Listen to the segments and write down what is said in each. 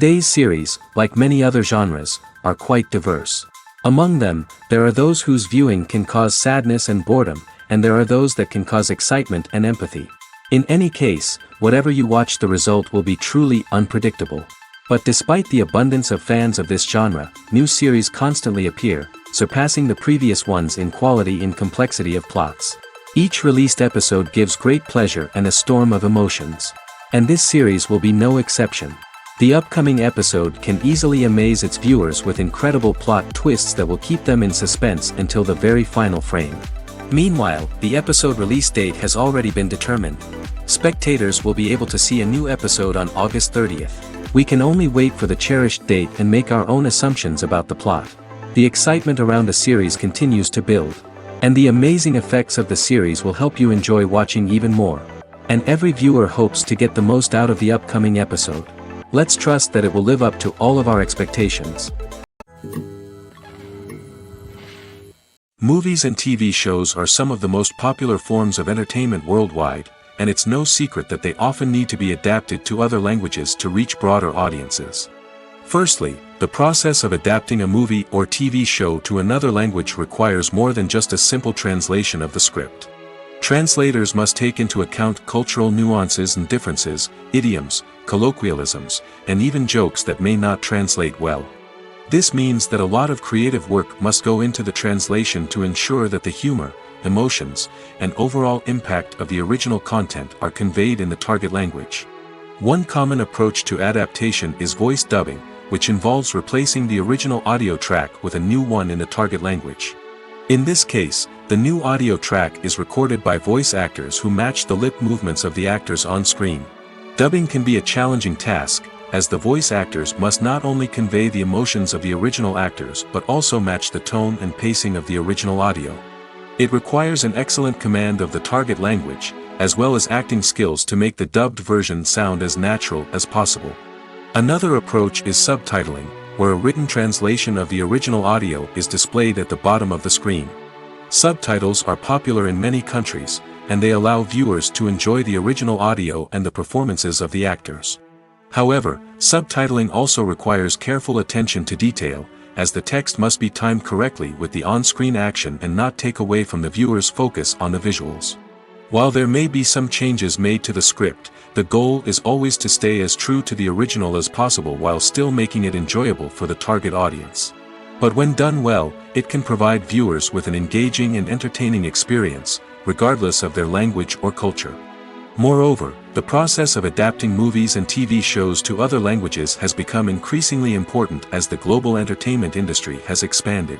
Today's series, like many other genres, are quite diverse. Among them, there are those whose viewing can cause sadness and boredom, and there are those that can cause excitement and empathy. In any case, whatever you watch, the result will be truly unpredictable. But despite the abundance of fans of this genre, new series constantly appear, surpassing the previous ones in quality and complexity of plots. Each released episode gives great pleasure and a storm of emotions. And this series will be no exception. The upcoming episode can easily amaze its viewers with incredible plot twists that will keep them in suspense until the very final frame. Meanwhile, the episode release date has already been determined. Spectators will be able to see a new episode on August 30th. We can only wait for the cherished date and make our own assumptions about the plot. The excitement around the series continues to build. And the amazing effects of the series will help you enjoy watching even more. And every viewer hopes to get the most out of the upcoming episode. Let's trust that it will live up to all of our expectations. Movies and TV shows are some of the most popular forms of entertainment worldwide, and it's no secret that they often need to be adapted to other languages to reach broader audiences. Firstly, the process of adapting a movie or TV show to another language requires more than just a simple translation of the script. Translators must take into account cultural nuances and differences, idioms, colloquialisms, and even jokes that may not translate well. This means that a lot of creative work must go into the translation to ensure that the humor, emotions, and overall impact of the original content are conveyed in the target language. One common approach to adaptation is voice dubbing, which involves replacing the original audio track with a new one in the target language. In this case, the new audio track is recorded by voice actors who match the lip movements of the actors on screen. Dubbing can be a challenging task, as the voice actors must not only convey the emotions of the original actors but also match the tone and pacing of the original audio. It requires an excellent command of the target language, as well as acting skills to make the dubbed version sound as natural as possible. Another approach is subtitling, where a written translation of the original audio is displayed at the bottom of the screen. Subtitles are popular in many countries, and they allow viewers to enjoy the original audio and the performances of the actors. However, subtitling also requires careful attention to detail, as the text must be timed correctly with the on-screen action and not take away from the viewer's focus on the visuals. While there may be some changes made to the script, the goal is always to stay as true to the original as possible while still making it enjoyable for the target audience. But when done well, it can provide viewers with an engaging and entertaining experience, regardless of their language or culture. Moreover, the process of adapting movies and TV shows to other languages has become increasingly important as the global entertainment industry has expanded.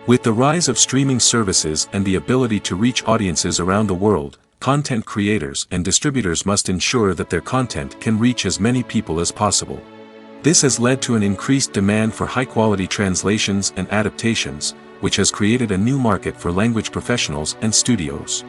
With the rise of streaming services and the ability to reach audiences around the world, content creators and distributors must ensure that their content can reach as many people as possible. This has led to an increased demand for high-quality translations and adaptations, which has created a new market for language professionals and studios.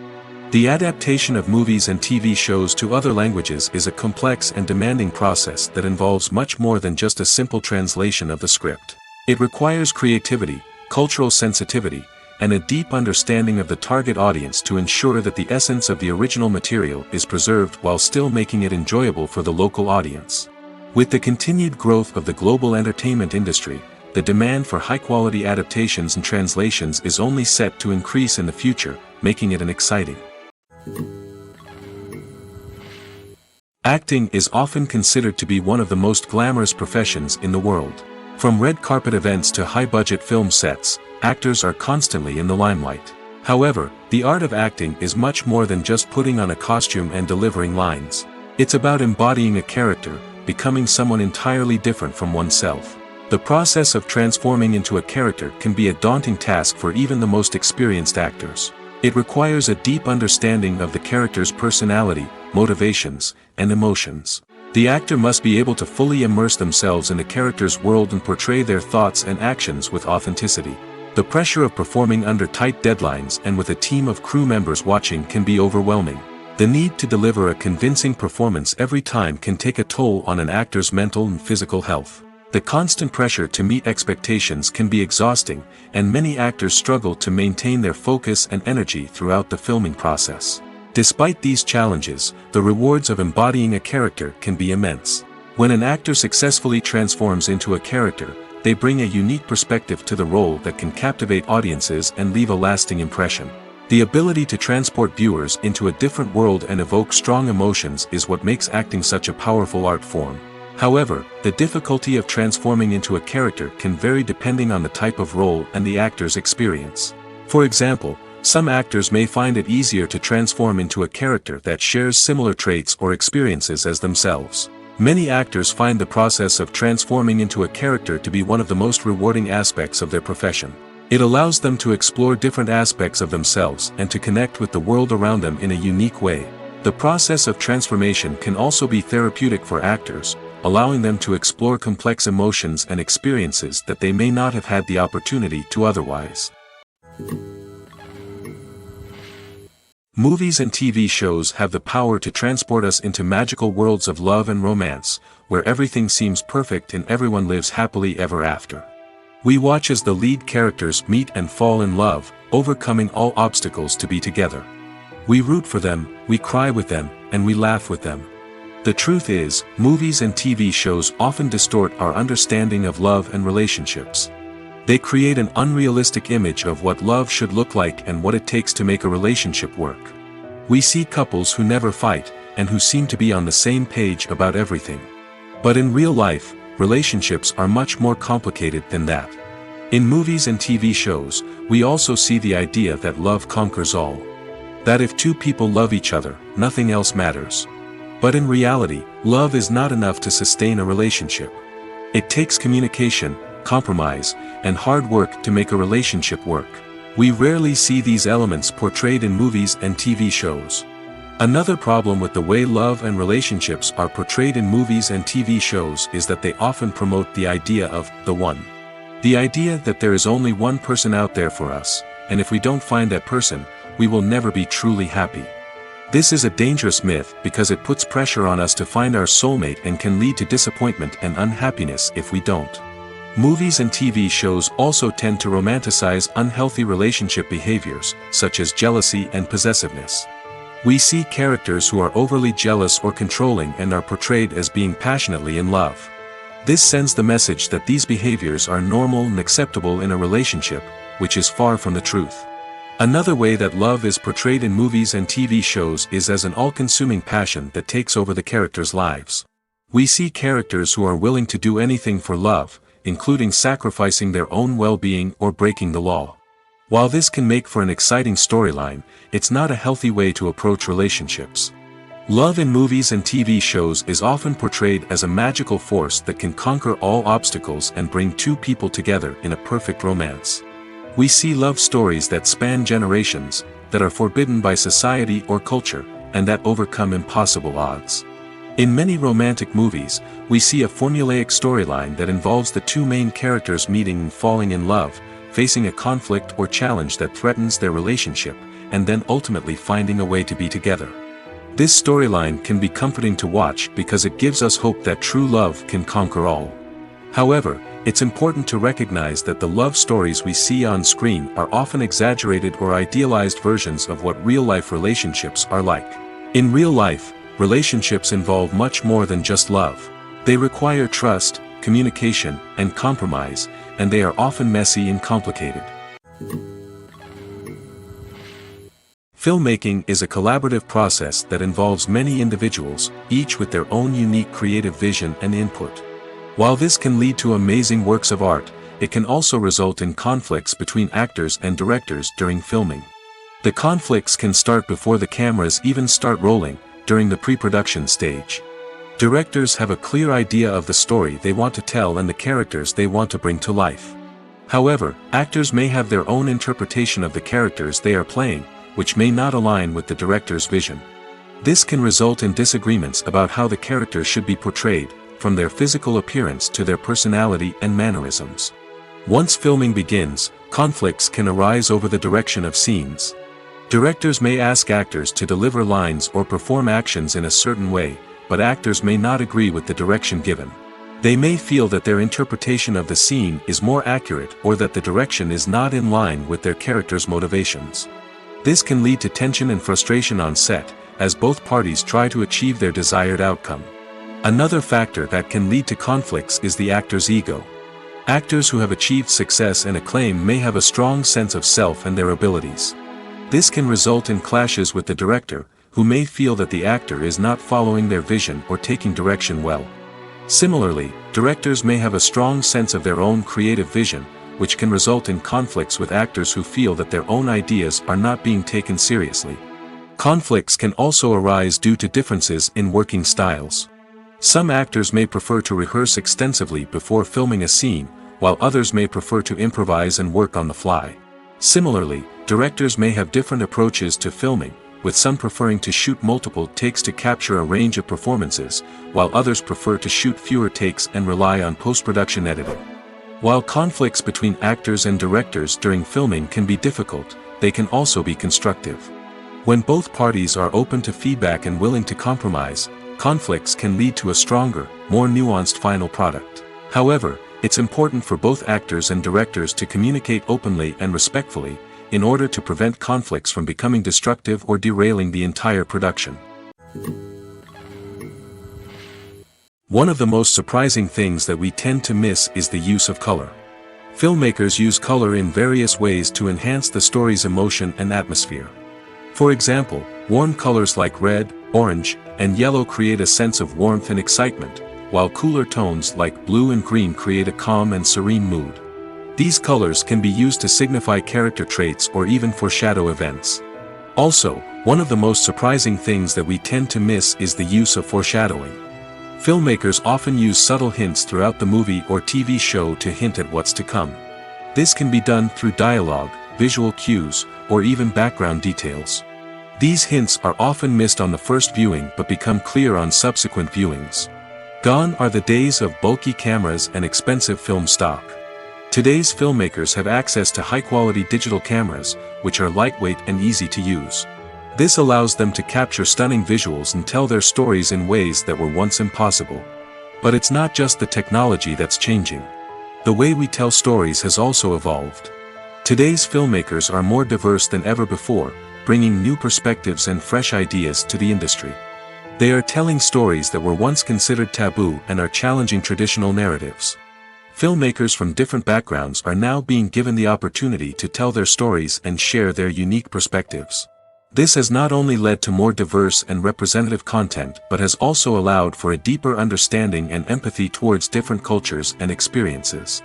The adaptation of movies and TV shows to other languages is a complex and demanding process that involves much more than just a simple translation of the script. It requires creativity, cultural sensitivity, and a deep understanding of the target audience to ensure that the essence of the original material is preserved while still making it enjoyable for the local audience. With the continued growth of the global entertainment industry, the demand for high-quality adaptations and translations is only set to increase in the future, making it an exciting. Acting is often considered to be one of the most glamorous professions in the world. From red carpet events to high-budget film sets, actors are constantly in the limelight. However, the art of acting is much more than just putting on a costume and delivering lines. It's about embodying a character, becoming someone entirely different from oneself. The process of transforming into a character can be a daunting task for even the most experienced actors. It requires a deep understanding of the character's personality, motivations, and emotions. The actor must be able to fully immerse themselves in the character's world and portray their thoughts and actions with authenticity. The pressure of performing under tight deadlines and with a team of crew members watching can be overwhelming. The need to deliver a convincing performance every time can take a toll on an actor's mental and physical health. The constant pressure to meet expectations can be exhausting, and many actors struggle to maintain their focus and energy throughout the filming process. Despite these challenges, the rewards of embodying a character can be immense. When an actor successfully transforms into a character, they bring a unique perspective to the role that can captivate audiences and leave a lasting impression. The ability to transport viewers into a different world and evoke strong emotions is what makes acting such a powerful art form. However, the difficulty of transforming into a character can vary depending on the type of role and the actor's experience. For example, some actors may find it easier to transform into a character that shares similar traits or experiences as themselves. Many actors find the process of transforming into a character to be one of the most rewarding aspects of their profession. It allows them to explore different aspects of themselves and to connect with the world around them in a unique way. The process of transformation can also be therapeutic for actors, allowing them to explore complex emotions and experiences that they may not have had the opportunity to otherwise. Movies and TV shows have the power to transport us into magical worlds of love and romance, where everything seems perfect and everyone lives happily ever after. We watch as the lead characters meet and fall in love, overcoming all obstacles to be together. We root for them, we cry with them, and we laugh with them. The truth is, movies and TV shows often distort our understanding of love and relationships. They create an unrealistic image of what love should look like and what it takes to make a relationship work. We see couples who never fight, and who seem to be on the same page about everything. But in real life, relationships are much more complicated than that. In movies and TV shows, we also see the idea that love conquers all. That if two people love each other, nothing else matters. But in reality, love is not enough to sustain a relationship. It takes communication, compromise, and hard work to make a relationship work. We rarely see these elements portrayed in movies and TV shows. Another problem with the way love and relationships are portrayed in movies and TV shows is that they often promote the idea of the one. The idea that there is only one person out there for us, and if we don't find that person, we will never be truly happy. This is a dangerous myth because it puts pressure on us to find our soulmate and can lead to disappointment and unhappiness if we don't. Movies and TV shows also tend to romanticize unhealthy relationship behaviors, such as jealousy and possessiveness. We see characters who are overly jealous or controlling and are portrayed as being passionately in love. This sends the message that these behaviors are normal and acceptable in a relationship, which is far from the truth. Another way that love is portrayed in movies and TV shows is as an all-consuming passion that takes over the characters' lives. We see characters who are willing to do anything for love, including sacrificing their own well-being or breaking the law. While this can make for an exciting storyline, it's not a healthy way to approach relationships. Love in movies and TV shows is often portrayed as a magical force that can conquer all obstacles and bring two people together in a perfect romance. We see love stories that span generations, that are forbidden by society or culture, and that overcome impossible odds. In many romantic movies, we see a formulaic storyline that involves the two main characters meeting and falling in love, facing a conflict or challenge that threatens their relationship, and then ultimately finding a way to be together. This storyline can be comforting to watch because it gives us hope that true love can conquer all. However, it's important to recognize that the love stories we see on screen are often exaggerated or idealized versions of what real-life relationships are like. In real life, relationships involve much more than just love. They require trust, communication, and compromise, and they are often messy and complicated. Filmmaking is a collaborative process that involves many individuals, each with their own unique creative vision and input. While this can lead to amazing works of art, it can also result in conflicts between actors and directors during filming. The conflicts can start before the cameras even start rolling, during the pre-production stage. Directors have a clear idea of the story they want to tell and the characters they want to bring to life. However, actors may have their own interpretation of the characters they are playing, which may not align with the director's vision. This can result in disagreements about how the characters should be portrayed, from their physical appearance to their personality and mannerisms. Once filming begins, conflicts can arise over the direction of scenes. Directors may ask actors to deliver lines or perform actions in a certain way, but actors may not agree with the direction given. They may feel that their interpretation of the scene is more accurate or that the direction is not in line with their character's motivations. This can lead to tension and frustration on set, as both parties try to achieve their desired outcome. Another factor that can lead to conflicts is the actor's ego. Actors who have achieved success and acclaim may have a strong sense of self and their abilities. This can result in clashes with the director, who may feel that the actor is not following their vision or taking direction well. Similarly, directors may have a strong sense of their own creative vision, which can result in conflicts with actors who feel that their own ideas are not being taken seriously. Conflicts can also arise due to differences in working styles. Some actors may prefer to rehearse extensively before filming a scene, while others may prefer to improvise and work on the fly. Similarly, directors may have different approaches to filming, with some preferring to shoot multiple takes to capture a range of performances, while others prefer to shoot fewer takes and rely on post-production editing. While conflicts between actors and directors during filming can be difficult, they can also be constructive. When both parties are open to feedback and willing to compromise, conflicts can lead to a stronger, more nuanced final product. However, it's important for both actors and directors to communicate openly and respectfully, in order to prevent conflicts from becoming destructive or derailing the entire production. One of the most surprising things that we tend to miss is the use of color. Filmmakers use color in various ways to enhance the story's emotion and atmosphere. For example, warm colors like red, orange, and yellow create a sense of warmth and excitement, while cooler tones like blue and green create a calm and serene mood. These colors can be used to signify character traits or even foreshadow events. Also, one of the most surprising things that we tend to miss is the use of foreshadowing. Filmmakers often use subtle hints throughout the movie or TV show to hint at what's to come. This can be done through dialogue, visual cues, or even background details. These hints are often missed on the first viewing but become clear on subsequent viewings. Gone are the days of bulky cameras and expensive film stock. Today's filmmakers have access to high-quality digital cameras, which are lightweight and easy to use. This allows them to capture stunning visuals and tell their stories in ways that were once impossible. But it's not just the technology that's changing. The way we tell stories has also evolved. Today's filmmakers are more diverse than ever before, bringing new perspectives and fresh ideas to the industry. They are telling stories that were once considered taboo and are challenging traditional narratives. Filmmakers from different backgrounds are now being given the opportunity to tell their stories and share their unique perspectives. This has not only led to more diverse and representative content but has also allowed for a deeper understanding and empathy towards different cultures and experiences.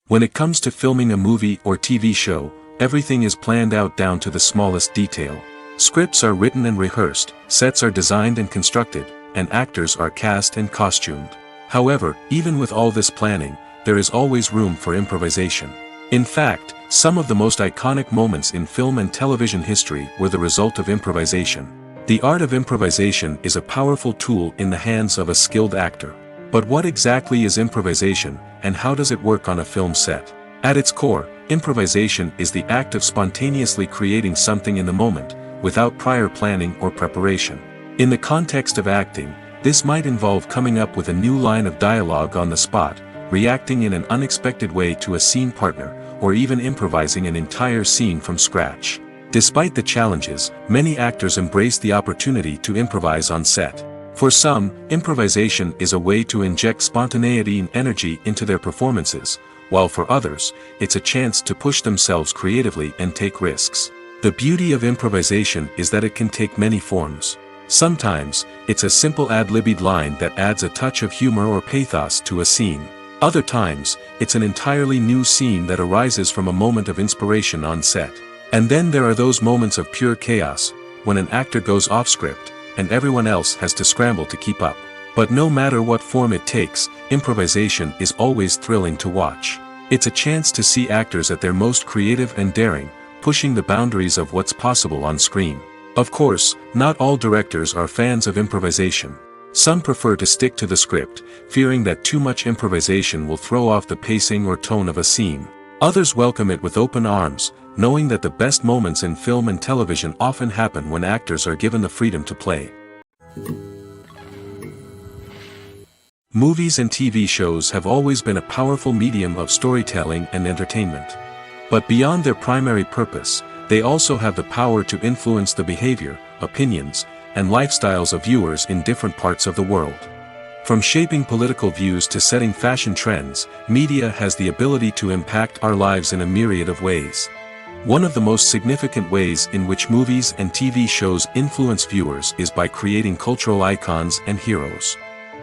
When it comes to filming a movie or TV show, everything is planned out down to the smallest detail. Scripts are written and rehearsed, sets are designed and constructed, and actors are cast and costumed. However, even with all this planning, there is always room for improvisation. In fact, some of the most iconic moments in film and television history were the result of improvisation. The art of improvisation is a powerful tool in the hands of a skilled actor. But what exactly is improvisation, and how does it work on a film set? At its core, improvisation is the act of spontaneously creating something in the moment, without prior planning or preparation. In the context of acting, this might involve coming up with a new line of dialogue on the spot, reacting in an unexpected way to a scene partner, or even improvising an entire scene from scratch. Despite the challenges, many actors embrace the opportunity to improvise on set. For some, improvisation is a way to inject spontaneity and energy into their performances, while for others, it's a chance to push themselves creatively and take risks. The beauty of improvisation is that it can take many forms. Sometimes, it's a simple ad-libbed line that adds a touch of humor or pathos to a scene. Other times, it's an entirely new scene that arises from a moment of inspiration on set. And then there are those moments of pure chaos, when an actor goes off script, and everyone else has to scramble to keep up. But no matter what form it takes, improvisation is always thrilling to watch. It's a chance to see actors at their most creative and daring, pushing the boundaries of what's possible on screen. Of course, not all directors are fans of improvisation. Some prefer to stick to the script, fearing that too much improvisation will throw off the pacing or tone of a scene. Others welcome it with open arms, knowing that the best moments in film and television often happen when actors are given the freedom to play. Movies and TV shows have always been a powerful medium of storytelling and entertainment. But beyond their primary purpose, they also have the power to influence the behavior, opinions, and lifestyles of viewers in different parts of the world. From shaping political views to setting fashion trends, media has the ability to impact our lives in a myriad of ways. One of the most significant ways in which movies and TV shows influence viewers is by creating cultural icons and heroes.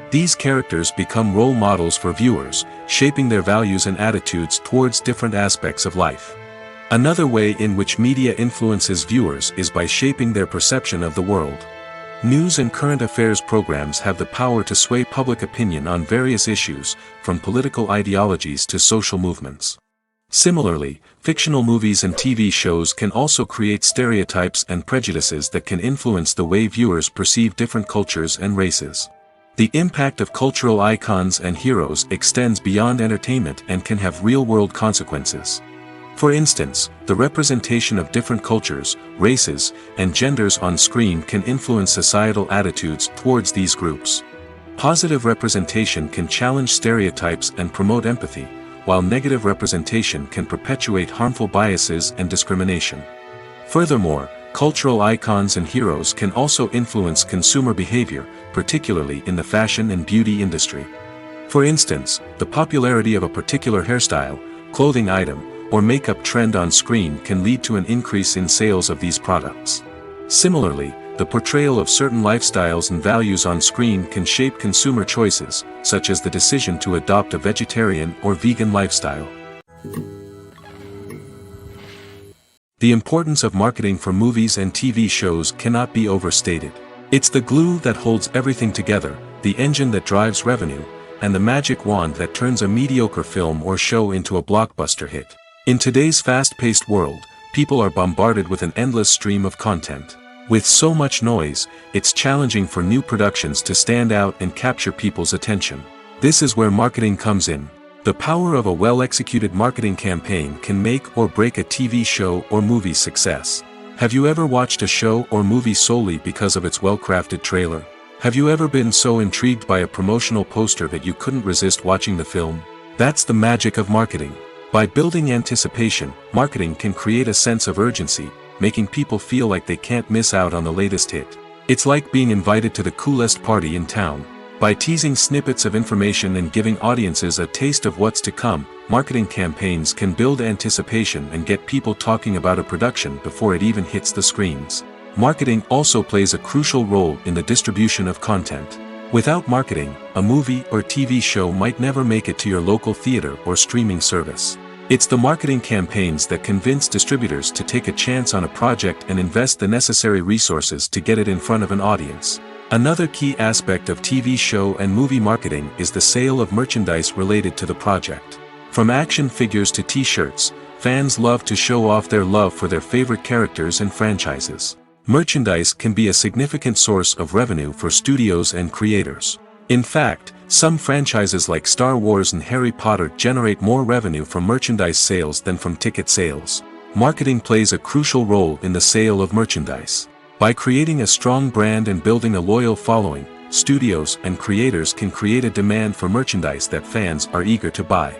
These characters become role models for viewers, shaping their values and attitudes towards different aspects of life. Another way in which media influences viewers is by shaping their perception of the world. News and current affairs programs have the power to sway public opinion on various issues, from political ideologies to social movements. Similarly, fictional movies and TV shows can also create stereotypes and prejudices that can influence the way viewers perceive different cultures and races. The impact of cultural icons and heroes extends beyond entertainment and can have real-world consequences. For instance, the representation of different cultures, races, and genders on screen can influence societal attitudes towards these groups. Positive representation can challenge stereotypes and promote empathy, while negative representation can perpetuate harmful biases and discrimination. Furthermore, cultural icons and heroes can also influence consumer behavior, particularly in the fashion and beauty industry. For instance, the popularity of a particular hairstyle, clothing item, or makeup trend on screen can lead to an increase in sales of these products. Similarly, the portrayal of certain lifestyles and values on screen can shape consumer choices, such as the decision to adopt a vegetarian or vegan lifestyle. The importance of marketing for movies and TV shows cannot be overstated. It's the glue that holds everything together, the engine that drives revenue, and the magic wand that turns a mediocre film or show into a blockbuster hit. In today's fast-paced world, people are bombarded with an endless stream of content. With so much noise, it's challenging for new productions to stand out and capture people's attention. This is where marketing comes in. The power of a well-executed marketing campaign can make or break a TV show or movie's success. Have you ever watched a show or movie solely because of its well-crafted trailer? Have you ever been so intrigued by a promotional poster that you couldn't resist watching the film? That's the magic of marketing. By building anticipation, marketing can create a sense of urgency, making people feel like they can't miss out on the latest hit. It's like being invited to the coolest party in town. By teasing snippets of information and giving audiences a taste of what's to come, marketing campaigns can build anticipation and get people talking about a production before it even hits the screens. Marketing also plays a crucial role in the distribution of content. Without marketing, a movie or TV show might never make it to your local theater or streaming service. It's the marketing campaigns that convince distributors to take a chance on a project and invest the necessary resources to get it in front of an audience. Another key aspect of TV show and movie marketing is the sale of merchandise related to the project. From action figures to t-shirts, fans love to show off their love for their favorite characters and franchises. Merchandise can be a significant source of revenue for studios and creators. In fact, some franchises like Star Wars and Harry Potter generate more revenue from merchandise sales than from ticket sales. Marketing plays a crucial role in the sale of merchandise. By creating a strong brand and building a loyal following, studios and creators can create a demand for merchandise that fans are eager to buy.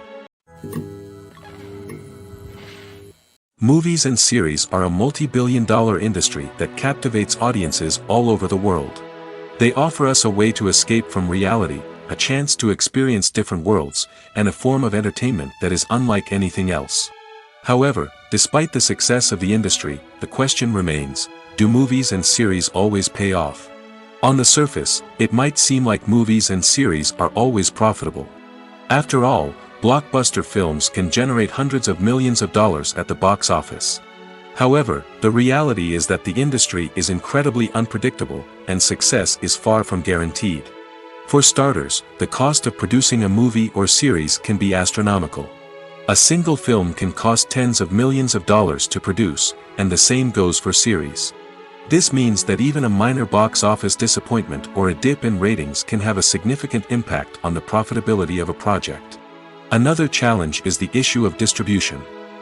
Movies and series are a multi-billion-dollar industry that captivates audiences all over the world. They offer us a way to escape from reality, a chance to experience different worlds, and a form of entertainment that is unlike anything else. However, despite the success of the industry, the question remains, do movies and series always pay off? On the surface, it might seem like movies and series are always profitable. After all, blockbuster films can generate hundreds of millions of dollars at the box office. However, the reality is that the industry is incredibly unpredictable, and success is far from guaranteed. For starters, the cost of producing a movie or series can be astronomical. A single film can cost tens of millions of dollars to produce, and the same goes for series. This means that even a minor box office disappointment or a dip in ratings can have a significant impact on the profitability of a project. Another challenge is the issue of distribution.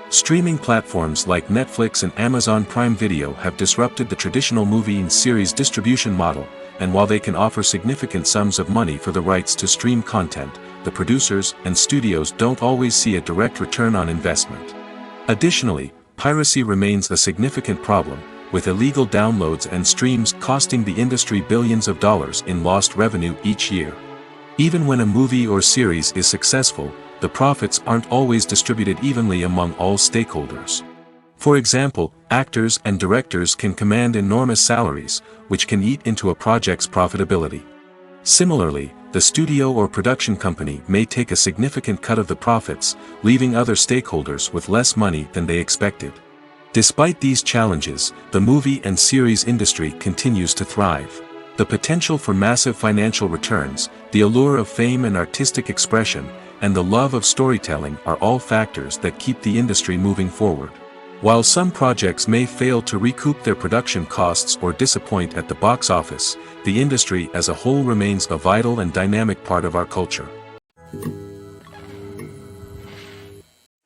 Streaming platforms like Netflix and Amazon Prime Video have disrupted the traditional movie and series distribution model, and while they can offer significant sums of money for the rights to stream content, the producers and studios don't always see a direct return on investment. Additionally, piracy remains a significant problem, with illegal downloads and streams costing the industry billions of dollars in lost revenue each year. Even when a movie or series is successful, the profits aren't always distributed evenly among all stakeholders. For example, actors and directors can command enormous salaries, which can eat into a project's profitability. Similarly, the studio or production company may take a significant cut of the profits, leaving other stakeholders with less money than they expected. Despite these challenges, the movie and series industry continues to thrive. The potential for massive financial returns, the allure of fame and artistic expression, and the love of storytelling are all factors that keep the industry moving forward. While some projects may fail to recoup their production costs or disappoint at the box office, the industry as a whole remains a vital and dynamic part of our culture.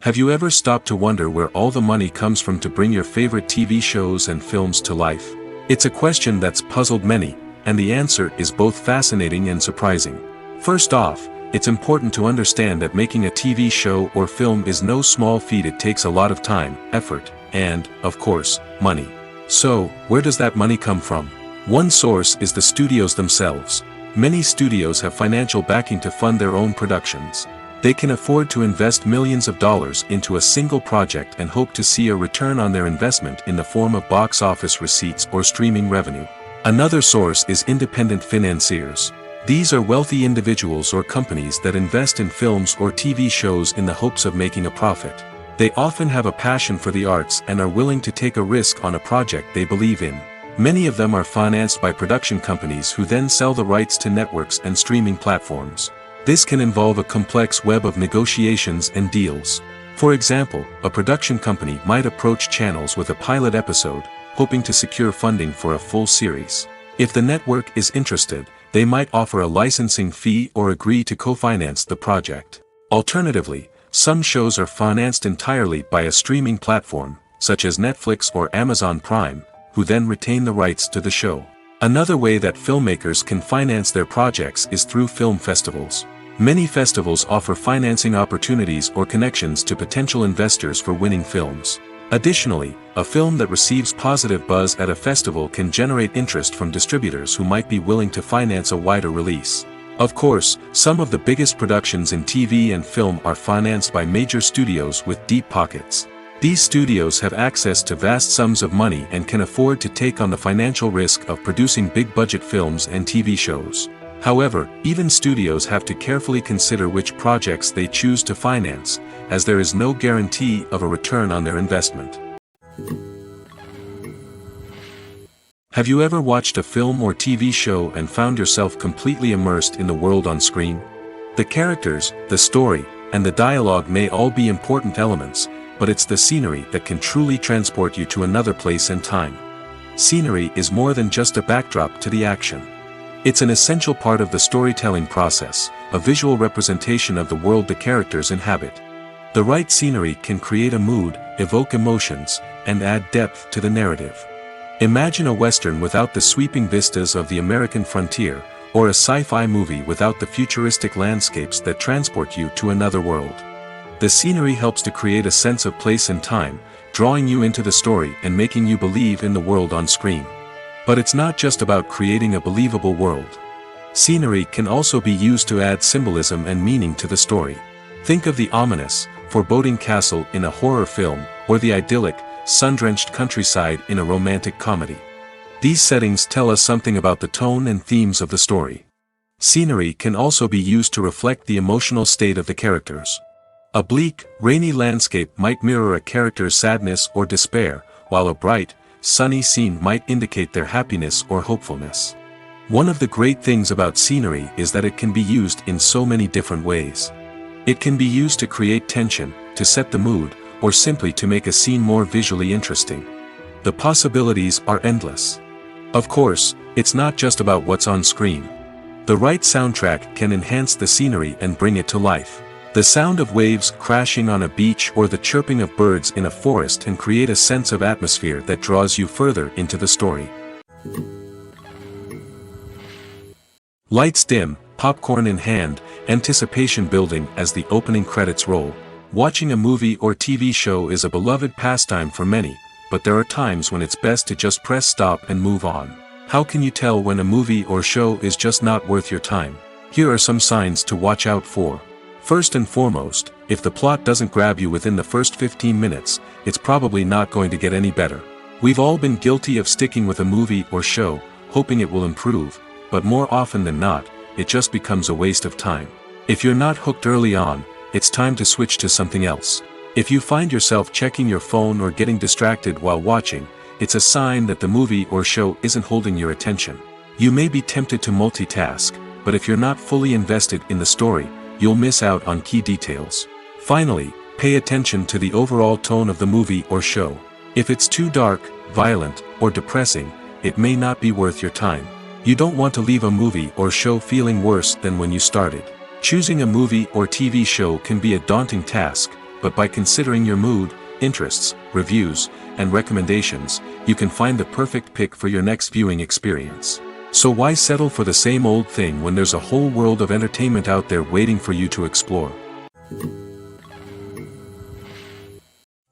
Have you ever stopped to wonder where all the money comes from to bring your favorite TV shows and films to life? It's a question that's puzzled many, and the answer is both fascinating and surprising. First off, it's important to understand that making a TV show or film is no small feat. It takes a lot of time, effort, and, of course, money. So, where does that money come from? One source is the studios themselves. Many studios have financial backing to fund their own productions. They can afford to invest millions of dollars into a single project and hope to see a return on their investment in the form of box office receipts or streaming revenue. Another source is independent financiers. These are wealthy individuals or companies that invest in films or TV shows in the hopes of making a profit. They often have a passion for the arts and are willing to take a risk on a project they believe in. Many of them are financed by production companies who then sell the rights to networks and streaming platforms. This can involve a complex web of negotiations and deals. For example, a production company might approach channels with a pilot episode, hoping to secure funding for a full series. If the network is interested, they might offer a licensing fee or agree to co-finance the project. Alternatively, some shows are financed entirely by a streaming platform, such as Netflix or Amazon Prime, who then retain the rights to the show. Another way that filmmakers can finance their projects is through film festivals. Many festivals offer financing opportunities or connections to potential investors for winning films. Additionally, a film that receives positive buzz at a festival can generate interest from distributors who might be willing to finance a wider release. Of course, some of the biggest productions in TV and film are financed by major studios with deep pockets. These studios have access to vast sums of money and can afford to take on the financial risk of producing big-budget films and TV shows. However, even studios have to carefully consider which projects they choose to finance, as there is no guarantee of a return on their investment. Have you ever watched a film or TV show and found yourself completely immersed in the world on screen? The characters, the story, and the dialogue may all be important elements, but it's the scenery that can truly transport you to another place and time. Scenery is more than just a backdrop to the action. It's an essential part of the storytelling process, a visual representation of the world the characters inhabit. The right scenery can create a mood, evoke emotions, and add depth to the narrative. Imagine a Western without the sweeping vistas of the American frontier, or a sci-fi movie without the futuristic landscapes that transport you to another world. The scenery helps to create a sense of place and time, drawing you into the story and making you believe in the world on screen. But it's not just about creating a believable world. Scenery can also be used to add symbolism and meaning to the story. Think of the ominous, foreboding castle in a horror film, or the idyllic, sun-drenched countryside in a romantic comedy. These settings tell us something about the tone and themes of the story. Scenery can also be used to reflect the emotional state of the characters. A bleak, rainy landscape might mirror a character's sadness or despair, while a bright, sunny scene might indicate their happiness or hopefulness. One of the great things about scenery is that it can be used in so many different ways. It can be used to create tension, to set the mood, or simply to make a scene more visually interesting. The possibilities are endless. Of course, it's not just about what's on screen. The right soundtrack can enhance the scenery and bring it to life. The sound of waves crashing on a beach or the chirping of birds in a forest can create a sense of atmosphere that draws you further into the story. Lights dim, popcorn in hand, anticipation building as the opening credits roll. Watching a movie or TV show is a beloved pastime for many, but there are times when it's best to just press stop and move on. How can you tell when a movie or show is just not worth your time? Here are some signs to watch out for. First and foremost, if the plot doesn't grab you within the first 15 minutes, it's probably not going to get any better. We've all been guilty of sticking with a movie or show, hoping it will improve, but more often than not, it just becomes a waste of time. If you're not hooked early on, it's time to switch to something else. If you find yourself checking your phone or getting distracted while watching, it's a sign that the movie or show isn't holding your attention. You may be tempted to multitask, but if you're not fully invested in the story, you'll miss out on key details. Finally, pay attention to the overall tone of the movie or show. If it's too dark, violent, or depressing, it may not be worth your time. You don't want to leave a movie or show feeling worse than when you started. Choosing a movie or TV show can be a daunting task, but by considering your mood, interests, reviews, and recommendations, you can find the perfect pick for your next viewing experience. So why settle for the same old thing when there's a whole world of entertainment out there waiting for you to explore?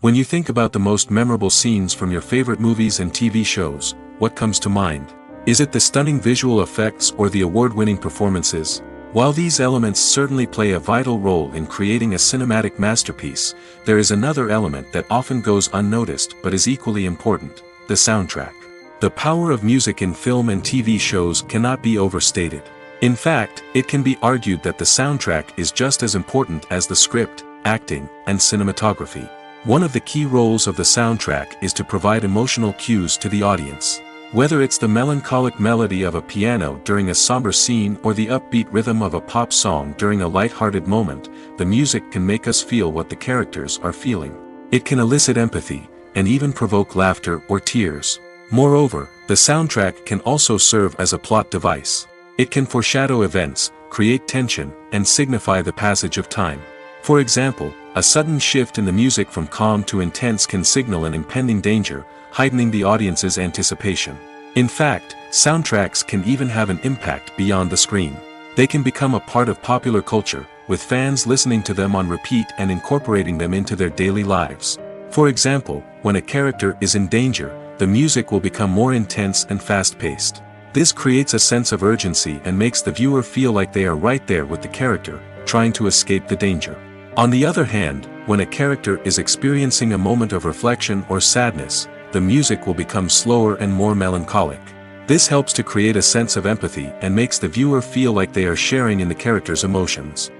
When you think about the most memorable scenes from your favorite movies and TV shows, what comes to mind? Is it the stunning visual effects or the award-winning performances? While these elements certainly play a vital role in creating a cinematic masterpiece, there is another element that often goes unnoticed but is equally important: the soundtrack. The power of music in film and TV shows cannot be overstated. In fact, it can be argued that the soundtrack is just as important as the script, acting, and cinematography. One of the key roles of the soundtrack is to provide emotional cues to the audience. Whether it's the melancholic melody of a piano during a somber scene or the upbeat rhythm of a pop song during a light-hearted moment, the music can make us feel what the characters are feeling. It can elicit empathy, and even provoke laughter or tears. Moreover, the soundtrack can also serve as a plot device. It can foreshadow events, create tension, and signify the passage of time. For example, a sudden shift in the music from calm to intense can signal an impending danger, heightening the audience's anticipation. In fact, soundtracks can even have an impact beyond the screen. They can become a part of popular culture, with fans listening to them on repeat and incorporating them into their daily lives. For example, when a character is in danger, the music will become more intense and fast-paced. This creates a sense of urgency and makes the viewer feel like they are right there with the character, trying to escape the danger. On the other hand, when a character is experiencing a moment of reflection or sadness, the music will become slower and more melancholic. This helps to create a sense of empathy and makes the viewer feel like they are sharing in the character's emotions.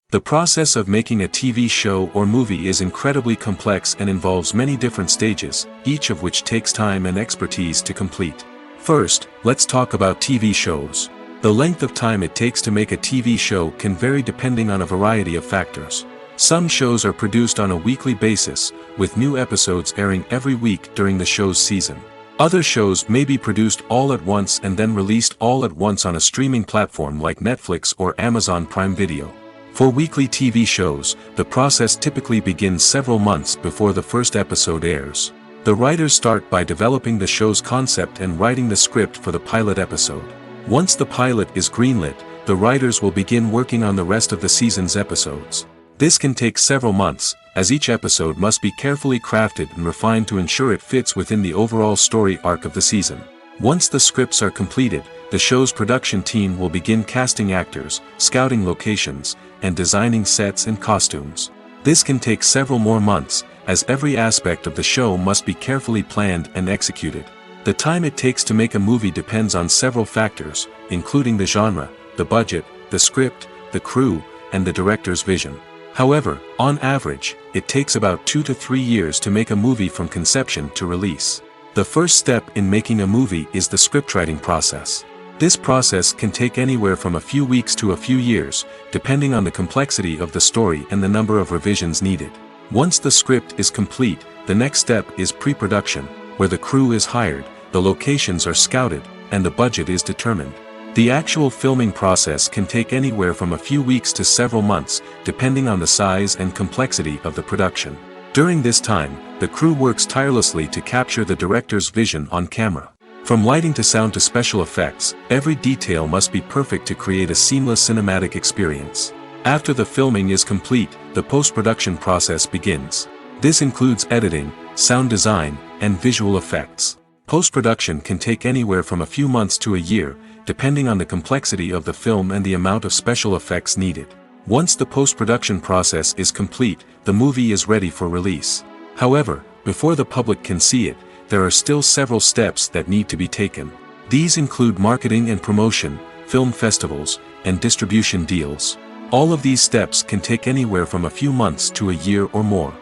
The process of making a TV show or movie is incredibly complex and involves many different stages, each of which takes time and expertise to complete. First, let's talk about TV shows. The length of time it takes to make a TV show can vary depending on a variety of factors. Some shows are produced on a weekly basis, with new episodes airing every week during the show's season. Other shows may be produced all at once and then released all at once on a streaming platform like Netflix or Amazon Prime Video. For weekly TV shows, the process typically begins several months before the first episode airs. The writers start by developing the show's concept and writing the script for the pilot episode. Once the pilot is greenlit, the writers will begin working on the rest of the season's episodes. This can take several months, as each episode must be carefully crafted and refined to ensure it fits within the overall story arc of the season. Once the scripts are completed, the show's production team will begin casting actors, scouting locations, and designing sets and costumes. This can take several more months, as every aspect of the show must be carefully planned and executed. The time it takes to make a movie depends on several factors, including the genre, the budget, the script, the crew, and the director's vision. However, on average, it takes about 2 to 3 years to make a movie from conception to release. The first step in making a movie is the scriptwriting process. This process can take anywhere from a few weeks to a few years, depending on the complexity of the story and the number of revisions needed. Once the script is complete, the next step is pre-production, where the crew is hired, the locations are scouted, and the budget is determined. The actual filming process can take anywhere from a few weeks to several months, depending on the size and complexity of the production. During this time, the crew works tirelessly to capture the director's vision on camera. From lighting to sound to special effects, every detail must be perfect to create a seamless cinematic experience. After the filming is complete, the post-production process begins. This includes editing, sound design, and visual effects. Post-production can take anywhere from a few months to a year, depending on the complexity of the film and the amount of special effects needed. Once the post-production process is complete, the movie is ready for release. However, before the public can see it, there are still several steps that need to be taken. These include marketing and promotion, film festivals, and distribution deals. All of these steps can take anywhere from a few months to a year or more.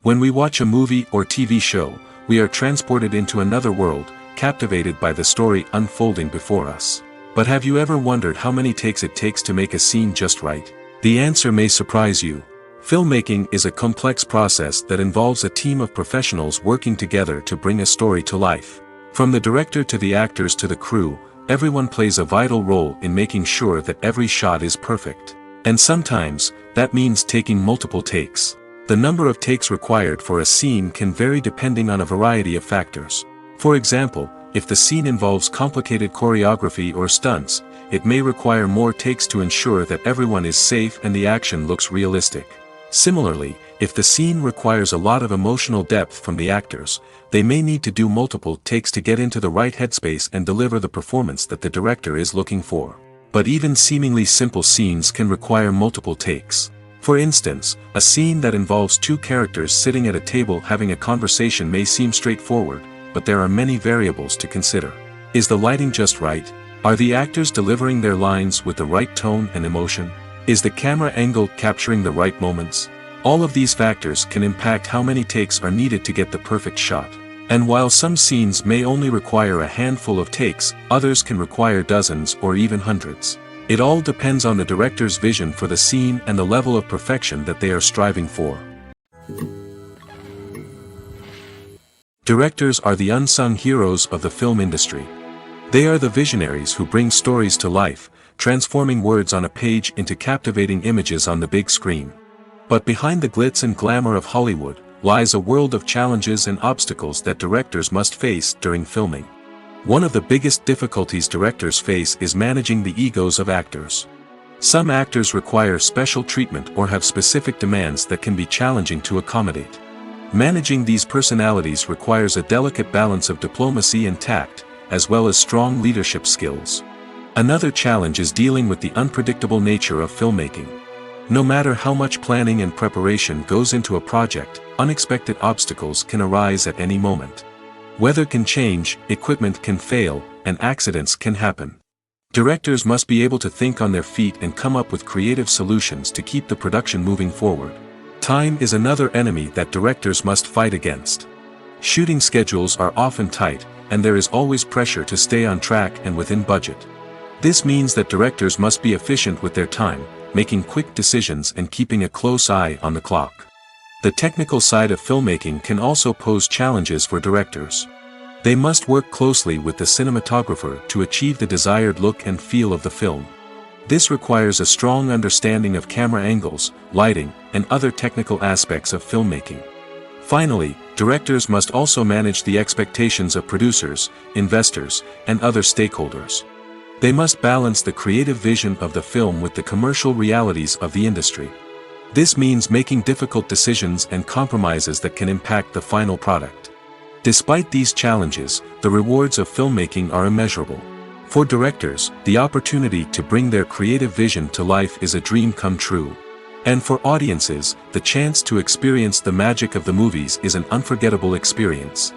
When we watch a movie or TV show, we are transported into another world, captivated by the story unfolding before us. But have you ever wondered how many takes it takes to make a scene just right? The answer may surprise you. Filmmaking is a complex process that involves a team of professionals working together to bring a story to life. From the director to the actors to the crew, everyone plays a vital role in making sure that every shot is perfect. And sometimes, that means taking multiple takes. The number of takes required for a scene can vary depending on a variety of factors. For example, if the scene involves complicated choreography or stunts, it may require more takes to ensure that everyone is safe and the action looks realistic. Similarly, if the scene requires a lot of emotional depth from the actors, they may need to do multiple takes to get into the right headspace and deliver the performance that the director is looking for. But even seemingly simple scenes can require multiple takes. For instance, a scene that involves two characters sitting at a table having a conversation may seem straightforward, but there are many variables to consider. Is the lighting just right? Are the actors delivering their lines with the right tone and emotion? Is the camera angle capturing the right moments? All of these factors can impact how many takes are needed to get the perfect shot. And while some scenes may only require a handful of takes, others can require dozens or even hundreds. It all depends on the director's vision for the scene and the level of perfection that they are striving for. Directors are the unsung heroes of the film industry. They are the visionaries who bring stories to life, transforming words on a page into captivating images on the big screen. But behind the glitz and glamour of Hollywood, lies a world of challenges and obstacles that directors must face during filming. One of the biggest difficulties directors face is managing the egos of actors. Some actors require special treatment or have specific demands that can be challenging to accommodate. Managing these personalities requires a delicate balance of diplomacy and tact, as well as strong leadership skills. Another challenge is dealing with the unpredictable nature of filmmaking. No matter how much planning and preparation goes into a project, unexpected obstacles can arise at any moment. Weather can change, equipment can fail, and accidents can happen. Directors must be able to think on their feet and come up with creative solutions to keep the production moving forward. Time is another enemy that directors must fight against. Shooting schedules are often tight, and there is always pressure to stay on track and within budget. This means that directors must be efficient with their time, making quick decisions and keeping a close eye on the clock. The technical side of filmmaking can also pose challenges for directors. They must work closely with the cinematographer to achieve the desired look and feel of the film. This requires a strong understanding of camera angles, lighting, and other technical aspects of filmmaking. Finally, directors must also manage the expectations of producers, investors, and other stakeholders. They must balance the creative vision of the film with the commercial realities of the industry. This means making difficult decisions and compromises that can impact the final product. Despite these challenges, the rewards of filmmaking are immeasurable. For directors, the opportunity to bring their creative vision to life is a dream come true. And for audiences, the chance to experience the magic of the movies is an unforgettable experience.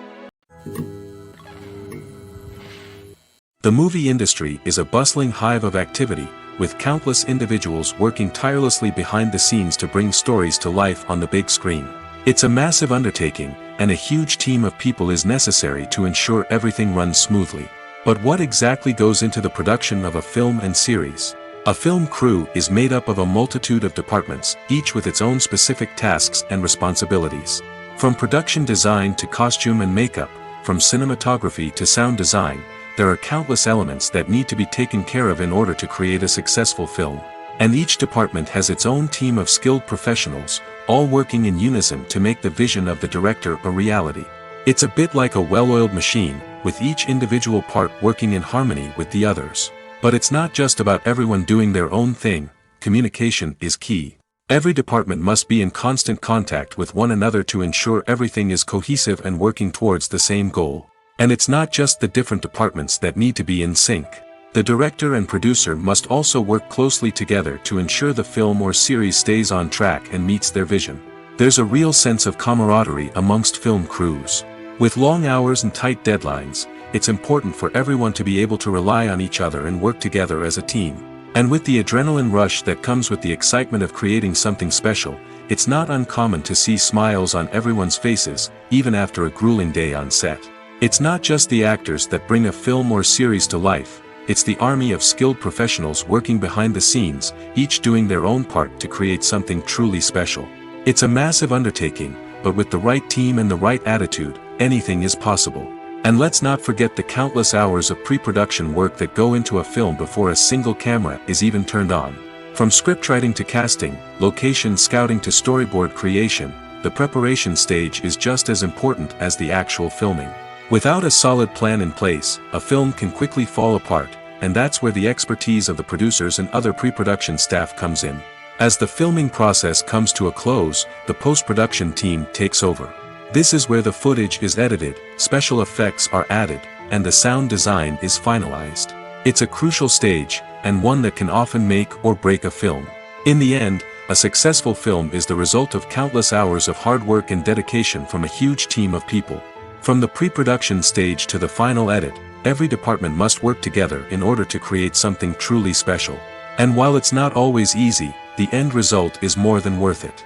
The movie industry is a bustling hive of activity, with countless individuals working tirelessly behind the scenes to bring stories to life on the big screen. It's a massive undertaking, and a huge team of people is necessary to ensure everything runs smoothly. But what exactly goes into the production of a film and series? A film crew is made up of a multitude of departments, each with its own specific tasks and responsibilities. From production design to costume and makeup, from cinematography to sound design, there are countless elements that need to be taken care of in order to create a successful film. And each department has its own team of skilled professionals, all working in unison to make the vision of the director a reality. It's a bit like a well-oiled machine, with each individual part working in harmony with the others. But it's not just about everyone doing their own thing. Communication is key. Every department must be in constant contact with one another to ensure everything is cohesive and working towards the same goal. And it's not just the different departments that need to be in sync. The director and producer must also work closely together to ensure the film or series stays on track and meets their vision. There's a real sense of camaraderie amongst film crews. With long hours and tight deadlines, it's important for everyone to be able to rely on each other and work together as a team. And with the adrenaline rush that comes with the excitement of creating something special, it's not uncommon to see smiles on everyone's faces, even after a grueling day on set. It's not just the actors that bring a film or series to life, it's the army of skilled professionals working behind the scenes, each doing their own part to create something truly special. It's a massive undertaking, but with the right team and the right attitude, anything is possible. And let's not forget the countless hours of pre-production work that go into a film before a single camera is even turned on. From scriptwriting to casting, location scouting to storyboard creation, the preparation stage is just as important as the actual filming. Without a solid plan in place, a film can quickly fall apart, and that's where the expertise of the producers and other pre-production staff comes in. As the filming process comes to a close, the post-production team takes over. This is where the footage is edited, special effects are added, and the sound design is finalized. It's a crucial stage, and one that can often make or break a film. In the end, a successful film is the result of countless hours of hard work and dedication from a huge team of people. From the pre-production stage to the final edit, every department must work together in order to create something truly special. And while it's not always easy, the end result is more than worth it.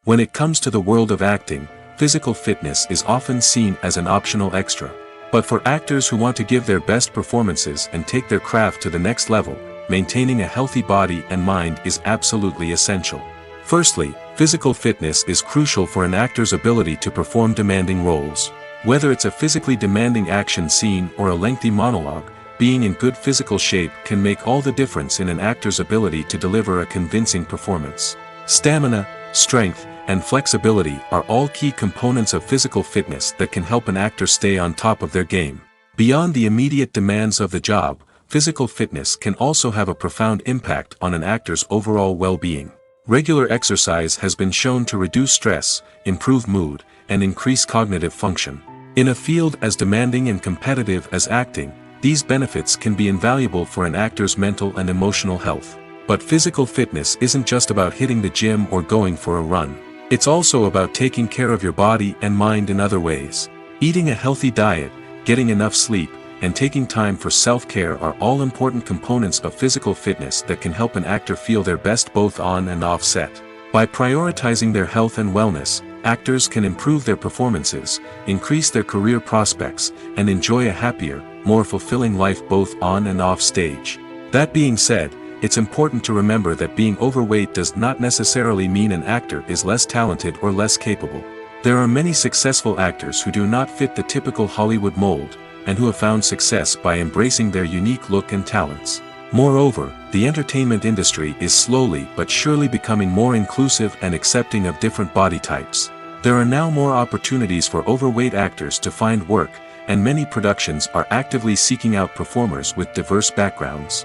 When it comes to the world of acting, physical fitness is often seen as an optional extra. But for actors who want to give their best performances and take their craft to the next level, maintaining a healthy body and mind is absolutely essential. Firstly, physical fitness is crucial for an actor's ability to perform demanding roles. Whether it's a physically demanding action scene or a lengthy monologue, being in good physical shape can make all the difference in an actor's ability to deliver a convincing performance. Stamina, strength, and flexibility are all key components of physical fitness that can help an actor stay on top of their game. Beyond the immediate demands of the job, physical fitness can also have a profound impact on an actor's overall well-being. Regular exercise has been shown to reduce stress, improve mood, and increase cognitive function. In a field as demanding and competitive as acting, these benefits can be invaluable for an actor's mental and emotional health. But physical fitness isn't just about hitting the gym or going for a run. It's also about taking care of your body and mind in other ways. Eating a healthy diet, getting enough sleep, and taking time for self-care are all important components of physical fitness that can help an actor feel their best both on and off set. By prioritizing their health and wellness, actors can improve their performances, increase their career prospects, and enjoy a happier, more fulfilling life both on and off stage. That being said, it's important to remember that being overweight does not necessarily mean an actor is less talented or less capable. There are many successful actors who do not fit the typical Hollywood mold, and who have found success by embracing their unique look and talents. Moreover, the entertainment industry is slowly but surely becoming more inclusive and accepting of different body types. There are now more opportunities for overweight actors to find work, and many productions are actively seeking out performers with diverse backgrounds.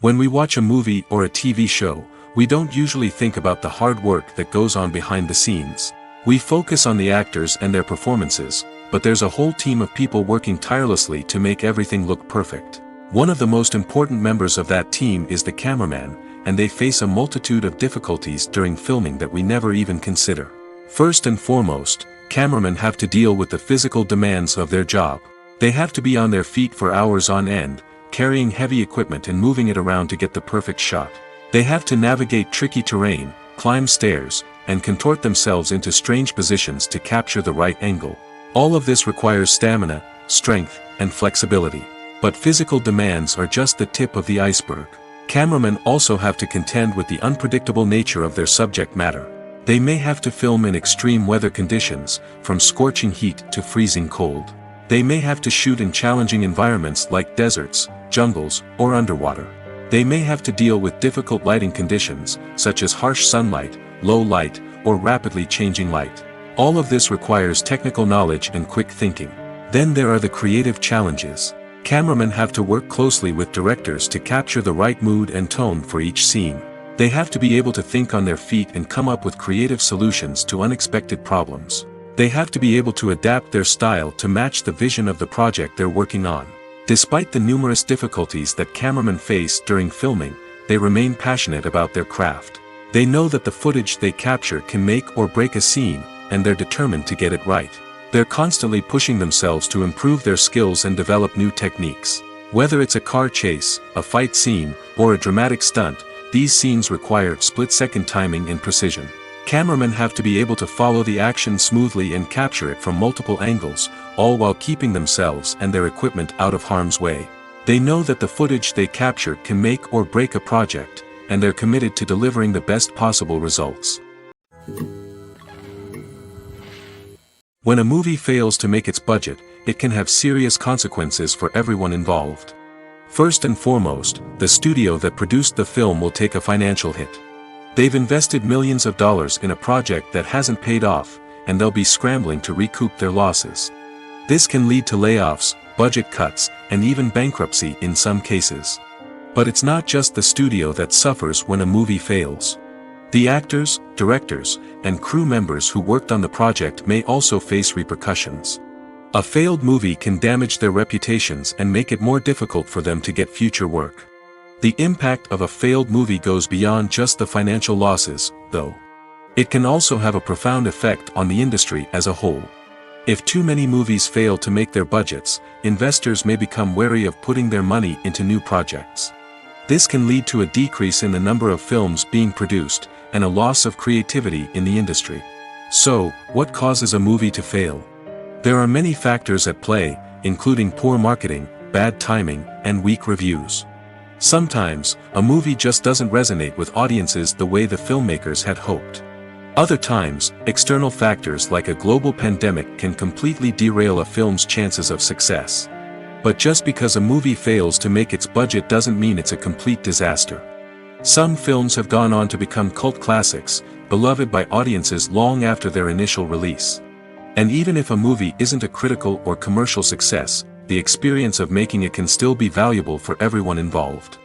When we watch a movie or a TV show, we don't usually think about the hard work that goes on behind the scenes. We focus on the actors and their performances, but there's a whole team of people working tirelessly to make everything look perfect. One of the most important members of that team is the cameraman, and they face a multitude of difficulties during filming that we never even consider. First and foremost, cameramen have to deal with the physical demands of their job. They have to be on their feet for hours on end, carrying heavy equipment and moving it around to get the perfect shot. They have to navigate tricky terrain, climb stairs, and contort themselves into strange positions to capture the right angle. All of this requires stamina, strength, and flexibility. But physical demands are just the tip of the iceberg. Cameramen also have to contend with the unpredictable nature of their subject matter. They may have to film in extreme weather conditions, from scorching heat to freezing cold. They may have to shoot in challenging environments like deserts, jungles, or underwater. They may have to deal with difficult lighting conditions, such as harsh sunlight, low light, or rapidly changing light. All of this requires technical knowledge and quick thinking. Then there are the creative challenges. Cameramen have to work closely with directors to capture the right mood and tone for each scene. They have to be able to think on their feet and come up with creative solutions to unexpected problems. They have to be able to adapt their style to match the vision of the project they're working on. Despite the numerous difficulties that cameramen face during filming, they remain passionate about their craft. They know that the footage they capture can make or break a scene, and they're determined to get it right. They're constantly pushing themselves to improve their skills and develop new techniques. Whether it's a car chase, a fight scene, or a dramatic stunt, these scenes require split-second timing and precision. Cameramen have to be able to follow the action smoothly and capture it from multiple angles, all while keeping themselves and their equipment out of harm's way. They know that the footage they capture can make or break a project, and they're committed to delivering the best possible results. When a movie fails to make its budget, it can have serious consequences for everyone involved. First and foremost, the studio that produced the film will take a financial hit. They've invested millions of dollars in a project that hasn't paid off, and they'll be scrambling to recoup their losses. This can lead to layoffs, budget cuts, and even bankruptcy in some cases. But it's not just the studio that suffers when a movie fails. The actors, directors, and crew members who worked on the project may also face repercussions. A failed movie can damage their reputations and make it more difficult for them to get future work. The impact of a failed movie goes beyond just the financial losses, though. It can also have a profound effect on the industry as a whole. If too many movies fail to make their budgets, investors may become wary of putting their money into new projects. This can lead to a decrease in the number of films being produced, and a loss of creativity in the industry. So, what causes a movie to fail? There are many factors at play, including poor marketing, bad timing, and weak reviews. Sometimes, a movie just doesn't resonate with audiences the way the filmmakers had hoped. Other times, external factors like a global pandemic can completely derail a film's chances of success. But just because a movie fails to make its budget doesn't mean it's a complete disaster. Some films have gone on to become cult classics, beloved by audiences long after their initial release. And even if a movie isn't a critical or commercial success, the experience of making it can still be valuable for everyone involved.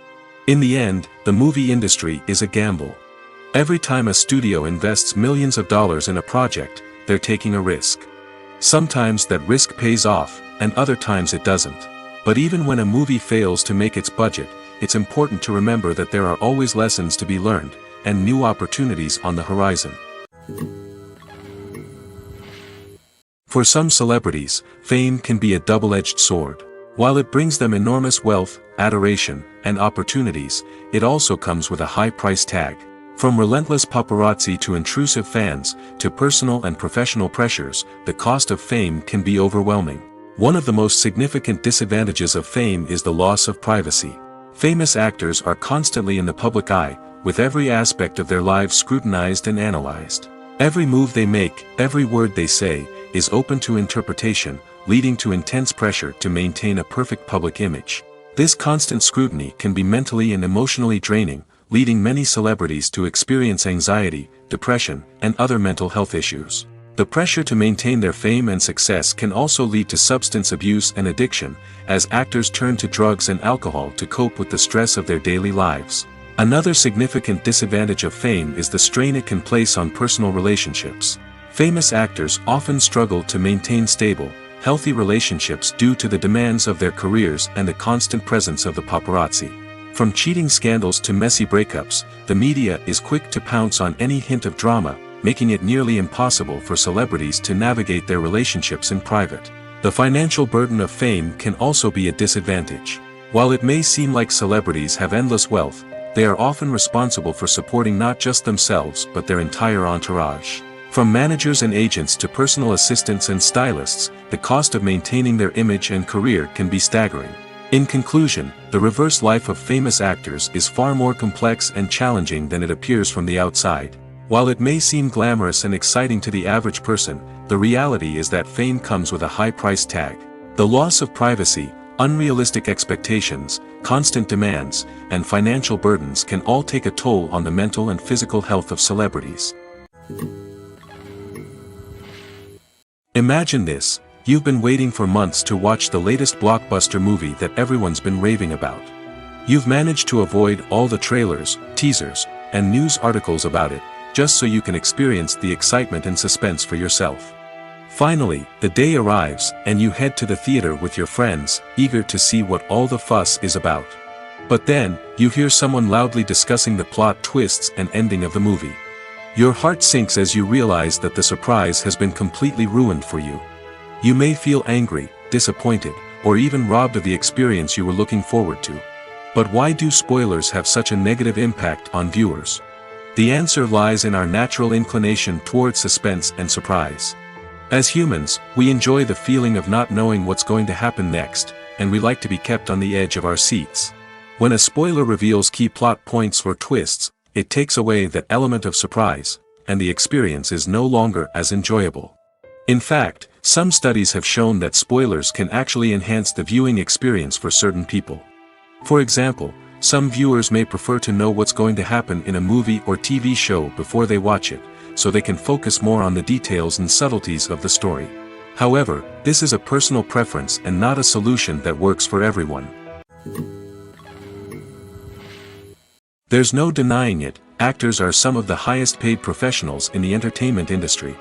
In the end, the movie industry is a gamble. Every time a studio invests millions of dollars in a project, they're taking a risk. Sometimes that risk pays off, and other times it doesn't. But even when a movie fails to make its budget, it's important to remember that there are always lessons to be learned, and new opportunities on the horizon. For some celebrities, fame can be a double-edged sword. While it brings them enormous wealth, adoration, and opportunities, it also comes with a high price tag. From relentless paparazzi to intrusive fans, to personal and professional pressures, the cost of fame can be overwhelming. One of the most significant disadvantages of fame is the loss of privacy. Famous actors are constantly in the public eye, with every aspect of their lives scrutinized and analyzed. Every move they make, every word they say, is open to interpretation, leading to intense pressure to maintain a perfect public image. This constant scrutiny can be mentally and emotionally draining, leading many celebrities to experience anxiety, depression, and other mental health issues. The pressure to maintain their fame and success can also lead to substance abuse and addiction, as actors turn to drugs and alcohol to cope with the stress of their daily lives. Another significant disadvantage of fame is the strain it can place on personal relationships. Famous actors often struggle to maintain stable, healthy relationships due to the demands of their careers and the constant presence of the paparazzi. From cheating scandals to messy breakups, the media is quick to pounce on any hint of drama, making it nearly impossible for celebrities to navigate their relationships in private. The financial burden of fame can also be a disadvantage. While it may seem like celebrities have endless wealth, they are often responsible for supporting not just themselves but their entire entourage. From managers and agents to personal assistants and stylists, the cost of maintaining their image and career can be staggering. In conclusion, the reverse life of famous actors is far more complex and challenging than it appears from the outside. While it may seem glamorous and exciting to the average person, the reality is that fame comes with a high price tag. The loss of privacy, unrealistic expectations, constant demands, and financial burdens can all take a toll on the mental and physical health of celebrities. Imagine this: you've been waiting for months to watch the latest blockbuster movie that everyone's been raving about. You've managed to avoid all the trailers, teasers, and news articles about it, just so you can experience the excitement and suspense for yourself. Finally, the day arrives, and you head to the theater with your friends, eager to see what all the fuss is about. But then, you hear someone loudly discussing the plot twists and ending of the movie. Your heart sinks as you realize that the surprise has been completely ruined for you. You may feel angry, disappointed, or even robbed of the experience you were looking forward to. But why do spoilers have such a negative impact on viewers? The answer lies in our natural inclination toward suspense and surprise. As humans, we enjoy the feeling of not knowing what's going to happen next, and we like to be kept on the edge of our seats. When a spoiler reveals key plot points or twists, it takes away that element of surprise, and the experience is no longer as enjoyable. In fact, some studies have shown that spoilers can actually enhance the viewing experience for certain people. For example, some viewers may prefer to know what's going to happen in a movie or TV show before they watch it, so they can focus more on the details and subtleties of the story. However, this is a personal preference and not a solution that works for everyone. There's no denying it, actors are some of the highest paid professionals in the entertainment industry.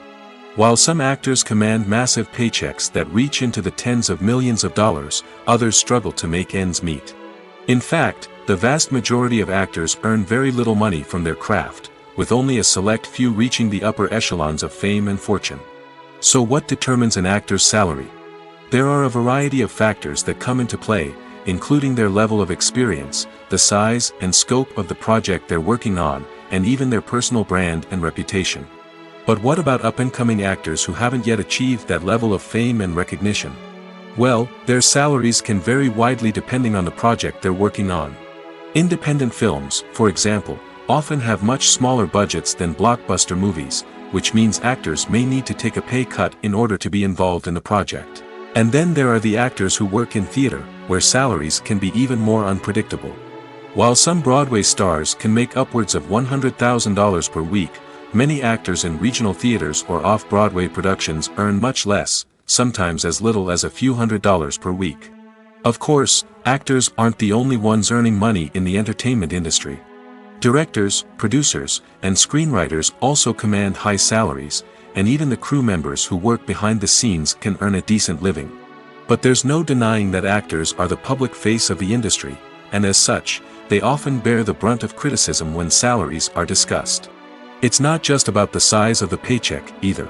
While some actors command massive paychecks that reach into the tens of millions of dollars, others struggle to make ends meet. In fact, the vast majority of actors earn very little money from their craft, with only a select few reaching the upper echelons of fame and fortune. So what determines an actor's salary? There are a variety of factors that come into play, including their level of experience, the size and scope of the project they're working on, and even their personal brand and reputation. But what about up-and-coming actors who haven't yet achieved that level of fame and recognition? Well, their salaries can vary widely depending on the project they're working on. Independent films, for example, often have much smaller budgets than blockbuster movies, which means actors may need to take a pay cut in order to be involved in the project. And then there are the actors who work in theater, where salaries can be even more unpredictable. While some Broadway stars can make upwards of $100,000 per week, many actors in regional theaters or off-Broadway productions earn much less, sometimes as little as a few $100s per week. Of course, actors aren't the only ones earning money in the entertainment industry. Directors, producers, and screenwriters also command high salaries, and even the crew members who work behind the scenes can earn a decent living. But there's no denying that actors are the public face of the industry, and as such, they often bear the brunt of criticism when salaries are discussed. It's not just about the size of the paycheck, either.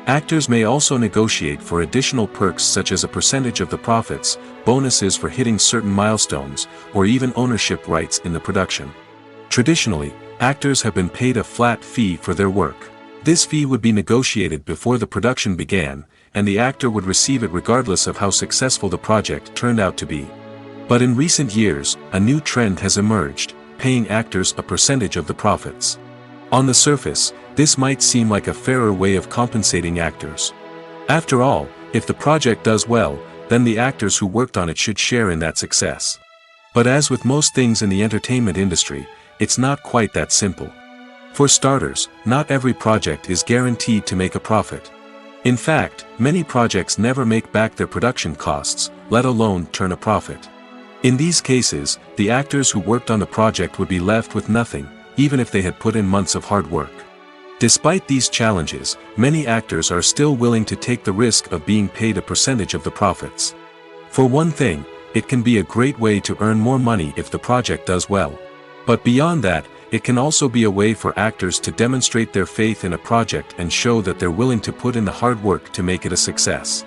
Actors may also negotiate for additional perks such as a percentage of the profits, bonuses for hitting certain milestones, or even ownership rights in the production. Traditionally, actors have been paid a flat fee for their work. This fee would be negotiated before the production began, and the actor would receive it regardless of how successful the project turned out to be. But in recent years, a new trend has emerged, paying actors a percentage of the profits. On the surface, this might seem like a fairer way of compensating actors. After all, if the project does well, then the actors who worked on it should share in that success. But as with most things in the entertainment industry, it's not quite that simple. For starters, not every project is guaranteed to make a profit. In fact, many projects never make back their production costs, let alone turn a profit. In these cases, the actors who worked on the project would be left with nothing, even if they had put in months of hard work. Despite these challenges, many actors are still willing to take the risk of being paid a percentage of the profits. For one thing, it can be a great way to earn more money if the project does well. But beyond that, it can also be a way for actors to demonstrate their faith in a project and show that they're willing to put in the hard work to make it a success.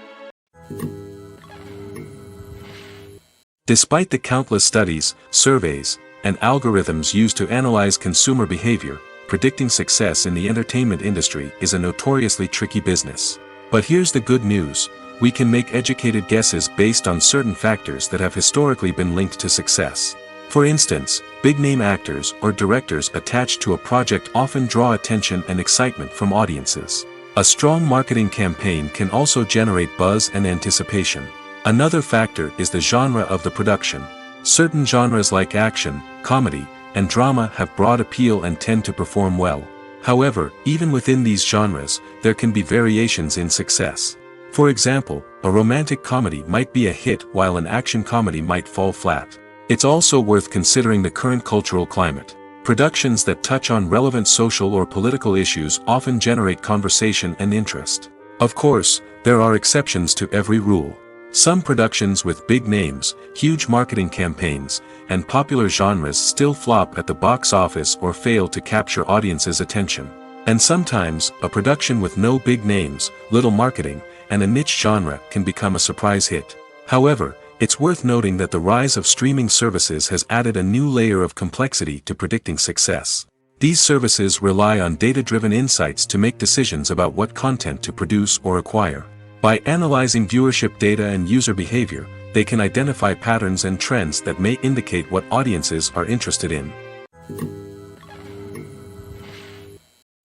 Despite the countless studies, surveys, and algorithms used to analyze consumer behavior, predicting success in the entertainment industry is a notoriously tricky business. But here's the good news: we can make educated guesses based on certain factors that have historically been linked to success. For instance, big-name actors or directors attached to a project often draw attention and excitement from audiences. A strong marketing campaign can also generate buzz and anticipation. Another factor is the genre of the production. Certain genres like action, comedy, and drama have broad appeal and tend to perform well. However, even within these genres, there can be variations in success. For example, a romantic comedy might be a hit while an action comedy might fall flat. It's also worth considering the current cultural climate. Productions that touch on relevant social or political issues often generate conversation and interest. Of course, there are exceptions to every rule. Some productions with big names, huge marketing campaigns, and popular genres still flop at the box office or fail to capture audiences' attention. And sometimes, a production with no big names, little marketing, and a niche genre can become a surprise hit. However, it's worth noting that the rise of streaming services has added a new layer of complexity to predicting success. These services rely on data-driven insights to make decisions about what content to produce or acquire. By analyzing viewership data and user behavior, they can identify patterns and trends that may indicate what audiences are interested in.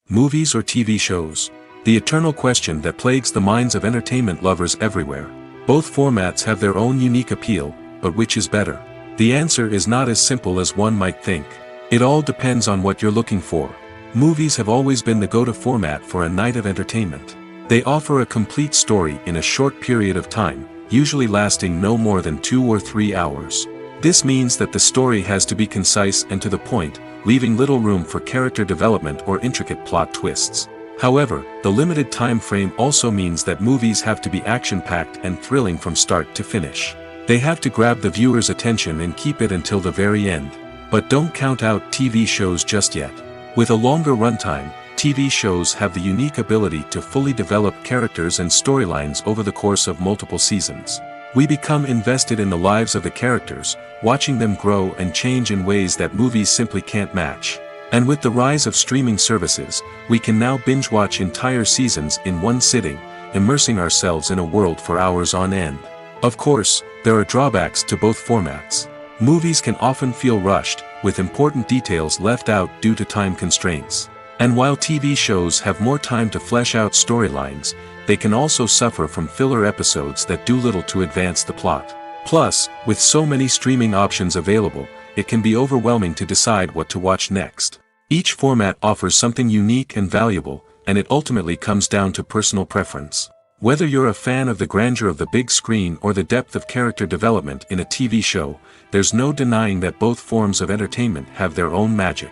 Movies or TV shows? The eternal question that plagues the minds of entertainment lovers everywhere. Both formats have their own unique appeal, but which is better? The answer is not as simple as one might think. It all depends on what you're looking for. Movies have always been the go-to format for a night of entertainment. They offer a complete story in a short period of time, usually lasting no more than 2 or 3 hours. This means that the story has to be concise and to the point, leaving little room for character development or intricate plot twists. However, the limited time frame also means that movies have to be action-packed and thrilling from start to finish. They have to grab the viewer's attention and keep it until the very end. But don't count out TV shows just yet. With a longer runtime, TV shows have the unique ability to fully develop characters and storylines over the course of multiple seasons. We become invested in the lives of the characters, watching them grow and change in ways that movies simply can't match. And with the rise of streaming services, we can now binge-watch entire seasons in one sitting, immersing ourselves in a world for hours on end. Of course, there are drawbacks to both formats. Movies can often feel rushed, with important details left out due to time constraints. And while TV shows have more time to flesh out storylines, they can also suffer from filler episodes that do little to advance the plot. Plus, with so many streaming options available, it can be overwhelming to decide what to watch next. Each format offers something unique and valuable, and it ultimately comes down to personal preference. Whether you're a fan of the grandeur of the big screen or the depth of character development in a TV show, there's no denying that both forms of entertainment have their own magic.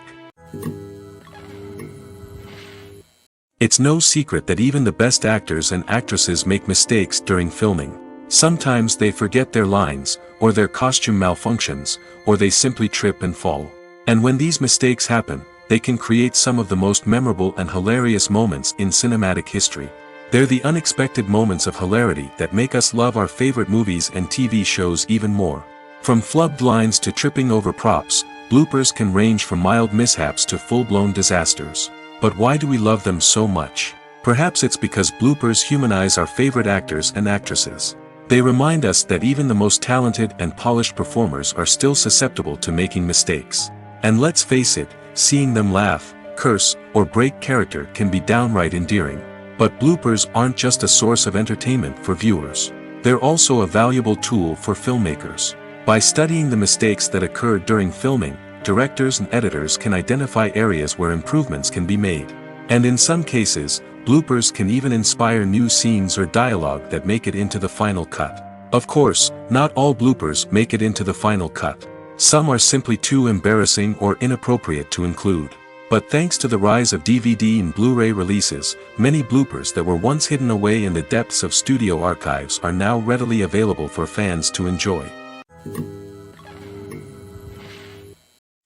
It's no secret that even the best actors and actresses make mistakes during filming. Sometimes they forget their lines, or their costume malfunctions, or they simply trip and fall. And when these mistakes happen, they can create some of the most memorable and hilarious moments in cinematic history. They're the unexpected moments of hilarity that make us love our favorite movies and TV shows even more. From flubbed lines to tripping over props, bloopers can range from mild mishaps to full-blown disasters. But why do we love them so much? Perhaps it's because bloopers humanize our favorite actors and actresses. They remind us that even the most talented and polished performers are still susceptible to making mistakes. And let's face it, seeing them laugh, curse, or break character can be downright endearing. But bloopers aren't just a source of entertainment for viewers. They're also a valuable tool for filmmakers. By studying the mistakes that occurred during filming, directors and editors can identify areas where improvements can be made. And in some cases, bloopers can even inspire new scenes or dialogue that make it into the final cut. Of course, not all bloopers make it into the final cut. Some are simply too embarrassing or inappropriate to include. But thanks to the rise of DVD and Blu-ray releases, many bloopers that were once hidden away in the depths of studio archives are now readily available for fans to enjoy.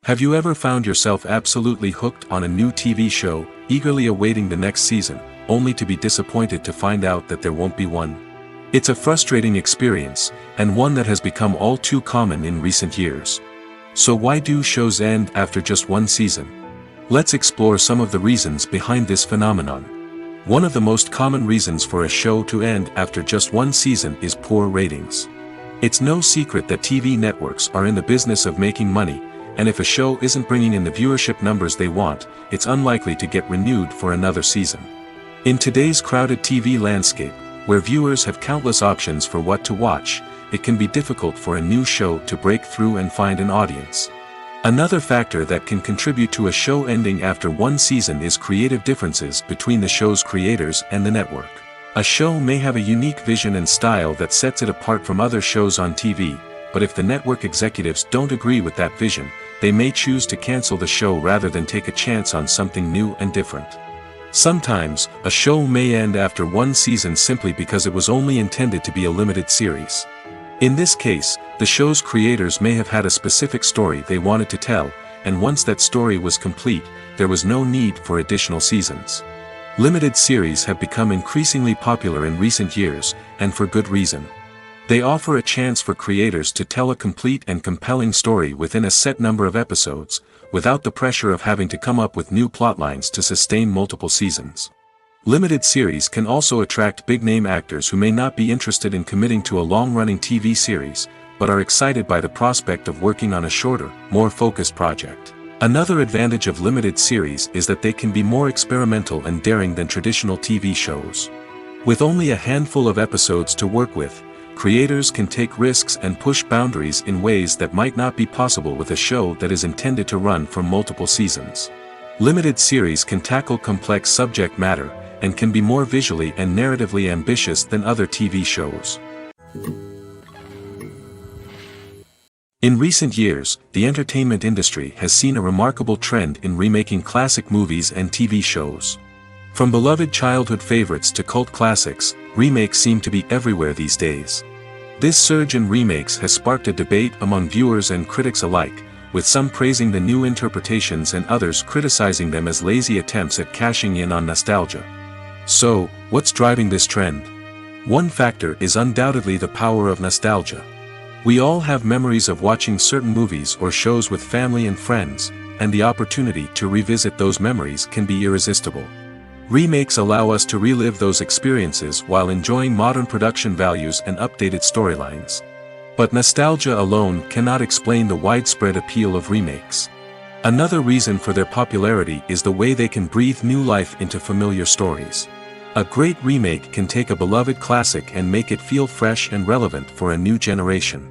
Have you ever found yourself absolutely hooked on a new TV show, eagerly awaiting the next season, only to be disappointed to find out that there won't be one? It's a frustrating experience, and one that has become all too common in recent years. So why do shows end after just one season? Let's explore some of the reasons behind this phenomenon. One of the most common reasons for a show to end after just one season is poor ratings. It's no secret that TV networks are in the business of making money, and if a show isn't bringing in the viewership numbers they want, it's unlikely to get renewed for another season. In today's crowded TV landscape, where viewers have countless options for what to watch, it can be difficult for a new show to break through and find an audience. Another factor that can contribute to a show ending after one season is creative differences between the show's creators and the network. A show may have a unique vision and style that sets it apart from other shows on TV, but if the network executives don't agree with that vision, they may choose to cancel the show rather than take a chance on something new and different. Sometimes, a show may end after one season simply because it was only intended to be a limited series. In this case, the show's creators may have had a specific story they wanted to tell, and once that story was complete, there was no need for additional seasons. Limited series have become increasingly popular in recent years, and for good reason. They offer a chance for creators to tell a complete and compelling story within a set number of episodes, without the pressure of having to come up with new plotlines to sustain multiple seasons. Limited series can also attract big-name actors who may not be interested in committing to a long-running TV series, but are excited by the prospect of working on a shorter, more focused project. Another advantage of limited series is that they can be more experimental and daring than traditional TV shows. With only a handful of episodes to work with, creators can take risks and push boundaries in ways that might not be possible with a show that is intended to run for multiple seasons. Limited series can tackle complex subject matter, and can be more visually and narratively ambitious than other TV shows. In recent years, the entertainment industry has seen a remarkable trend in remaking classic movies and TV shows. From beloved childhood favorites to cult classics, remakes seem to be everywhere these days. This surge in remakes has sparked a debate among viewers and critics alike, with some praising the new interpretations and others criticizing them as lazy attempts at cashing in on nostalgia. So, what's driving this trend? One factor is undoubtedly the power of nostalgia. We all have memories of watching certain movies or shows with family and friends, and the opportunity to revisit those memories can be irresistible. Remakes allow us to relive those experiences while enjoying modern production values and updated storylines. But nostalgia alone cannot explain the widespread appeal of remakes. Another reason for their popularity is the way they can breathe new life into familiar stories. A great remake can take a beloved classic and make it feel fresh and relevant for a new generation.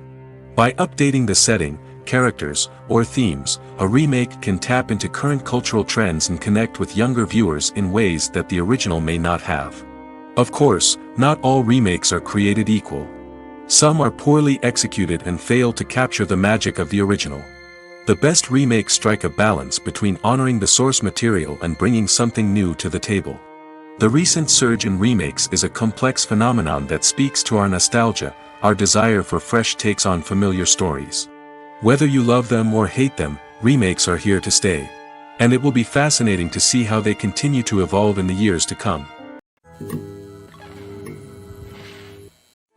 By updating the setting, characters, or themes, a remake can tap into current cultural trends and connect with younger viewers in ways that the original may not have. Of course, not all remakes are created equal. Some are poorly executed and fail to capture the magic of the original. The best remakes strike a balance between honoring the source material and bringing something new to the table. The recent surge in remakes is a complex phenomenon that speaks to our nostalgia, our desire for fresh takes on familiar stories. Whether you love them or hate them, remakes are here to stay. And it will be fascinating to see how they continue to evolve in the years to come.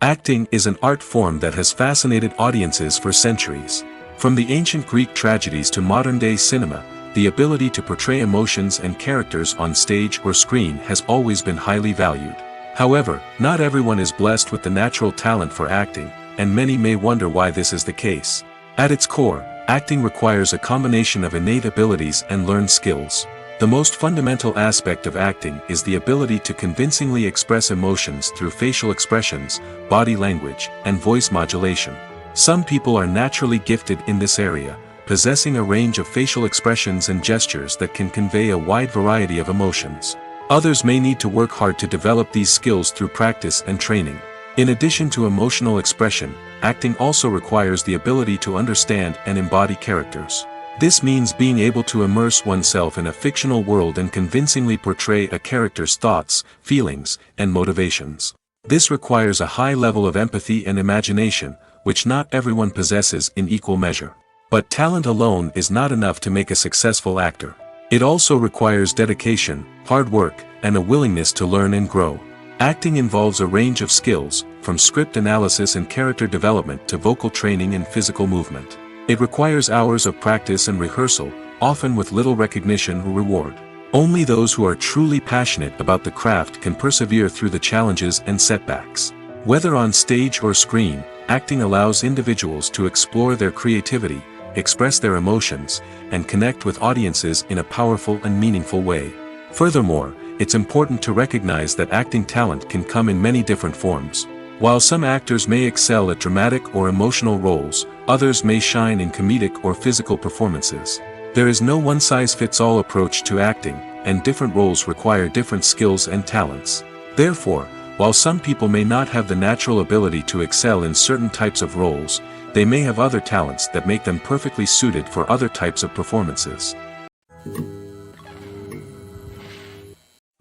Acting is an art form that has fascinated audiences for centuries. From the ancient Greek tragedies to modern-day cinema, the ability to portray emotions and characters on stage or screen has always been highly valued. However, not everyone is blessed with the natural talent for acting, and many may wonder why this is the case. At its core, acting requires a combination of innate abilities and learned skills. The most fundamental aspect of acting is the ability to convincingly express emotions through facial expressions, body language, and voice modulation. Some people are naturally gifted in this area, possessing a range of facial expressions and gestures that can convey a wide variety of emotions. Others may need to work hard to develop these skills through practice and training. In addition to emotional expression, acting also requires the ability to understand and embody characters. This means being able to immerse oneself in a fictional world and convincingly portray a character's thoughts, feelings, and motivations. This requires a high level of empathy and imagination, which not everyone possesses in equal measure. But talent alone is not enough to make a successful actor. It also requires dedication, hard work, and a willingness to learn and grow. Acting involves a range of skills, from script analysis and character development to vocal training and physical movement. It requires hours of practice and rehearsal, often with little recognition or reward. Only those who are truly passionate about the craft can persevere through the challenges and setbacks. Whether on stage or screen, acting allows individuals to explore their creativity, express their emotions, and connect with audiences in a powerful and meaningful way. Furthermore, it's important to recognize that acting talent can come in many different forms. While some actors may excel at dramatic or emotional roles, others may shine in comedic or physical performances. There is no one-size-fits-all approach to acting, and different roles require different skills and talents. Therefore, While some people may not have the natural ability to excel in certain types of roles, they may have other talents that make them perfectly suited for other types of performances.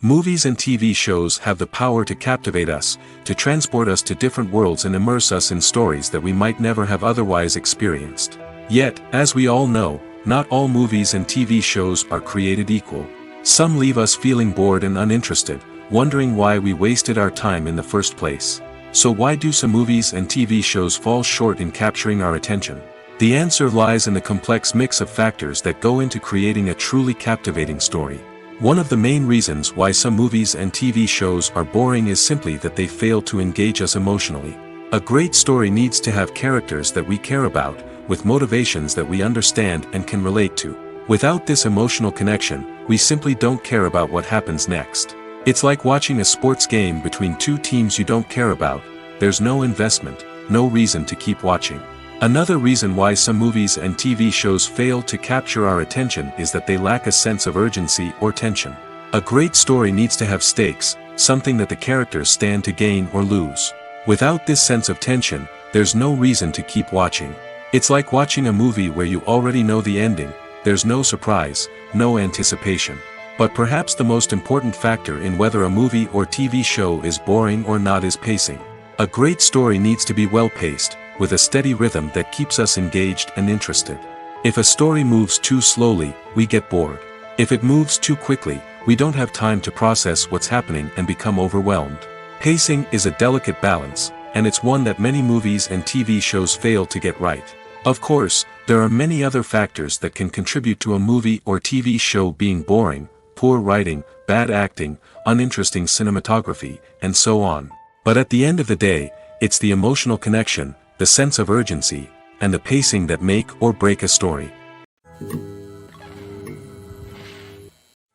Movies and TV shows have the power to captivate us, to transport us to different worlds and immerse us in stories that we might never have otherwise experienced. Yet, as we all know, not all movies and TV shows are created equal. Some leave us feeling bored and uninterested, wondering why we wasted our time in the first place. So why do some movies and TV shows fall short in capturing our attention? The answer lies in the complex mix of factors that go into creating a truly captivating story. One of the main reasons why some movies and TV shows are boring is simply that they fail to engage us emotionally. A great story needs to have characters that we care about, with motivations that we understand and can relate to. Without this emotional connection, we simply don't care about what happens next. It's like watching a sports game between two teams you don't care about. There's no investment, no reason to keep watching. Another reason why some movies and TV shows fail to capture our attention is that they lack a sense of urgency or tension. A great story needs to have stakes, something that the characters stand to gain or lose. Without this sense of tension, there's no reason to keep watching. It's like watching a movie where you already know the ending. There's no surprise, no anticipation. But perhaps the most important factor in whether a movie or TV show is boring or not is pacing. A great story needs to be well-paced, with a steady rhythm that keeps us engaged and interested. If a story moves too slowly, we get bored. If it moves too quickly, we don't have time to process what's happening and become overwhelmed. Pacing is a delicate balance, and it's one that many movies and TV shows fail to get right. Of course, there are many other factors that can contribute to a movie or TV show being boring: poor writing, bad acting, uninteresting cinematography, and so on. But at the end of the day, it's the emotional connection, the sense of urgency, and the pacing that make or break a story.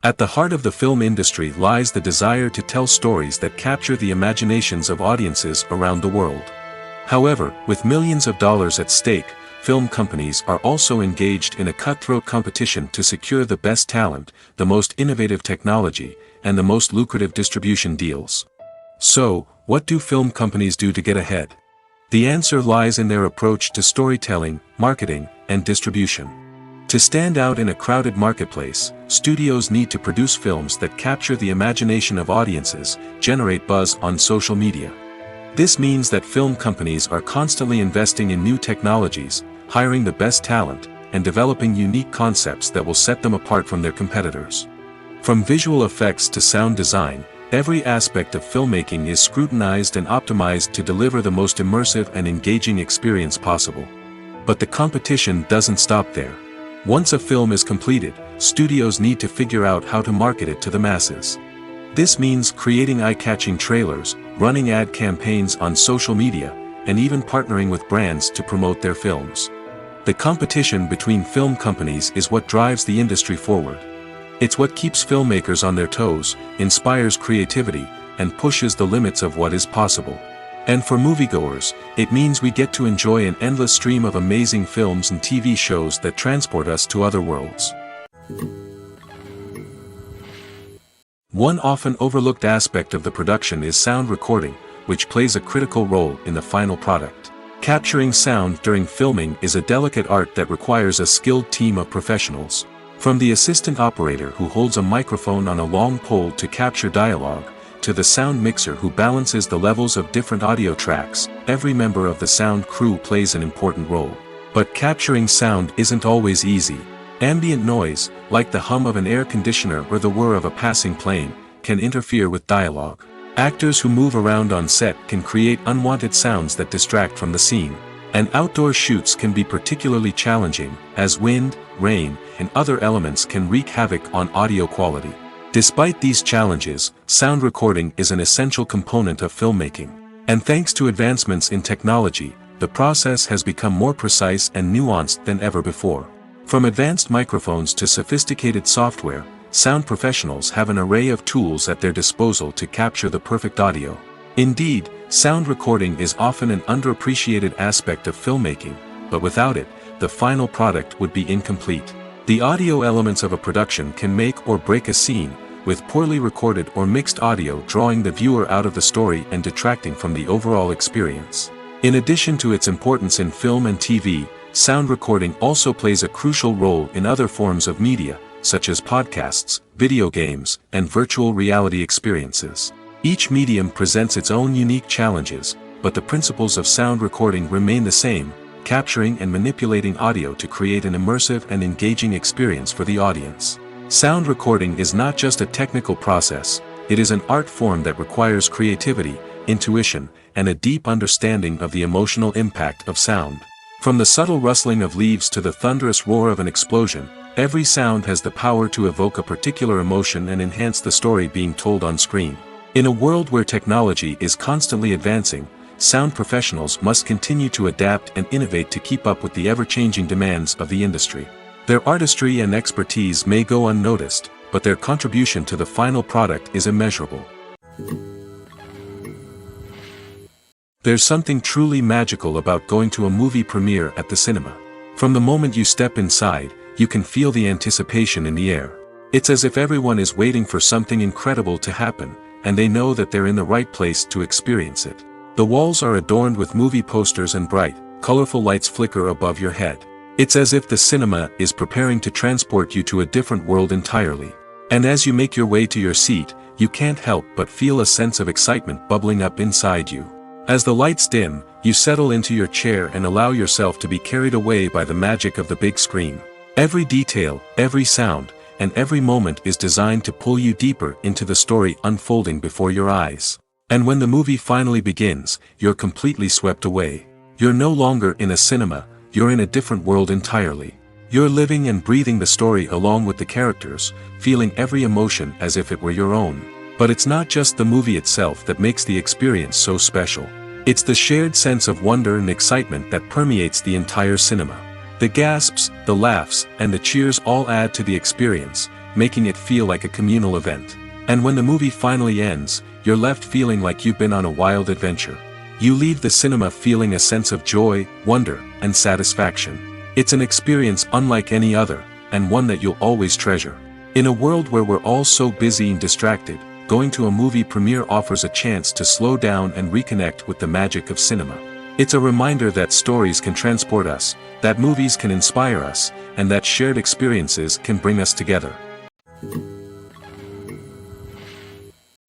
At the heart of the film industry lies the desire to tell stories that capture the imaginations of audiences around the world. However, with millions of dollars at stake, film companies are also engaged in a cutthroat competition to secure the best talent, the most innovative technology, and the most lucrative distribution deals. So, what do film companies do to get ahead? The answer lies in their approach to storytelling, marketing, and distribution. To stand out in a crowded marketplace, studios need to produce films that capture the imagination of audiences, generate buzz on social media. This means that film companies are constantly investing in new technologies, hiring the best talent, and developing unique concepts that will set them apart from their competitors. From visual effects to sound design, every aspect of filmmaking is scrutinized and optimized to deliver the most immersive and engaging experience possible. But the competition doesn't stop there. Once a film is completed, studios need to figure out how to market it to the masses. This means creating eye-catching trailers, running ad campaigns on social media, and even partnering with brands to promote their films. The competition between film companies is what drives the industry forward. It's what keeps filmmakers on their toes, inspires creativity, and pushes the limits of what is possible. And for moviegoers, it means we get to enjoy an endless stream of amazing films and TV shows that transport us to other worlds. One often overlooked aspect of the production is sound recording, which plays a critical role in the final product. Capturing sound during filming is a delicate art that requires a skilled team of professionals. From the assistant operator who holds a microphone on a long pole to capture dialogue, to the sound mixer who balances the levels of different audio tracks, every member of the sound crew plays an important role. But capturing sound isn't always easy. Ambient noise, like the hum of an air conditioner or the whir of a passing plane, can interfere with dialogue. Actors who move around on set can create unwanted sounds that distract from the scene. And outdoor shoots can be particularly challenging, as wind, rain, and other elements can wreak havoc on audio quality. Despite these challenges, sound recording is an essential component of filmmaking. And thanks to advancements in technology, the process has become more precise and nuanced than ever before. From advanced microphones to sophisticated software, sound professionals have an array of tools at their disposal to capture the perfect audio. Indeed, sound recording is often an underappreciated aspect of filmmaking, but without it, the final product would be incomplete. The audio elements of a production can make or break a scene, with poorly recorded or mixed audio drawing the viewer out of the story and detracting from the overall experience. In addition to its importance in film and TV, sound recording also plays a crucial role in other forms of media, such as podcasts, video games, and virtual reality experiences. Each medium presents its own unique challenges, but the principles of sound recording remain the same, capturing and manipulating audio to create an immersive and engaging experience for the audience. Sound recording is not just a technical process, it is an art form that requires creativity, intuition, and a deep understanding of the emotional impact of sound. From the subtle rustling of leaves to the thunderous roar of an explosion, every sound has the power to evoke a particular emotion and enhance the story being told on screen. In a world where technology is constantly advancing, sound professionals must continue to adapt and innovate to keep up with the ever-changing demands of the industry. Their artistry and expertise may go unnoticed, but their contribution to the final product is immeasurable. There's something truly magical about going to a movie premiere at the cinema. From the moment you step inside, you can feel the anticipation in the air. It's as if everyone is waiting for something incredible to happen, and they know that they're in the right place to experience it. The walls are adorned with movie posters and bright, colorful lights flicker above your head. It's as if the cinema is preparing to transport you to a different world entirely. And as you make your way to your seat, you can't help but feel a sense of excitement bubbling up inside you. As the lights dim, you settle into your chair and allow yourself to be carried away by the magic of the big screen. Every detail, every sound, and every moment is designed to pull you deeper into the story unfolding before your eyes. And when the movie finally begins, you're completely swept away. You're no longer in a cinema, you're in a different world entirely. You're living and breathing the story along with the characters, feeling every emotion as if it were your own. But it's not just the movie itself that makes the experience so special. It's the shared sense of wonder and excitement that permeates the entire cinema. The gasps, the laughs, and the cheers all add to the experience, making it feel like a communal event. And when the movie finally ends, you're left feeling like you've been on a wild adventure. You leave the cinema feeling a sense of joy, wonder, and satisfaction. It's an experience unlike any other, and one that you'll always treasure. In a world where we're all so busy and distracted, going to a movie premiere offers a chance to slow down and reconnect with the magic of cinema. It's a reminder that stories can transport us, that movies can inspire us, and that shared experiences can bring us together.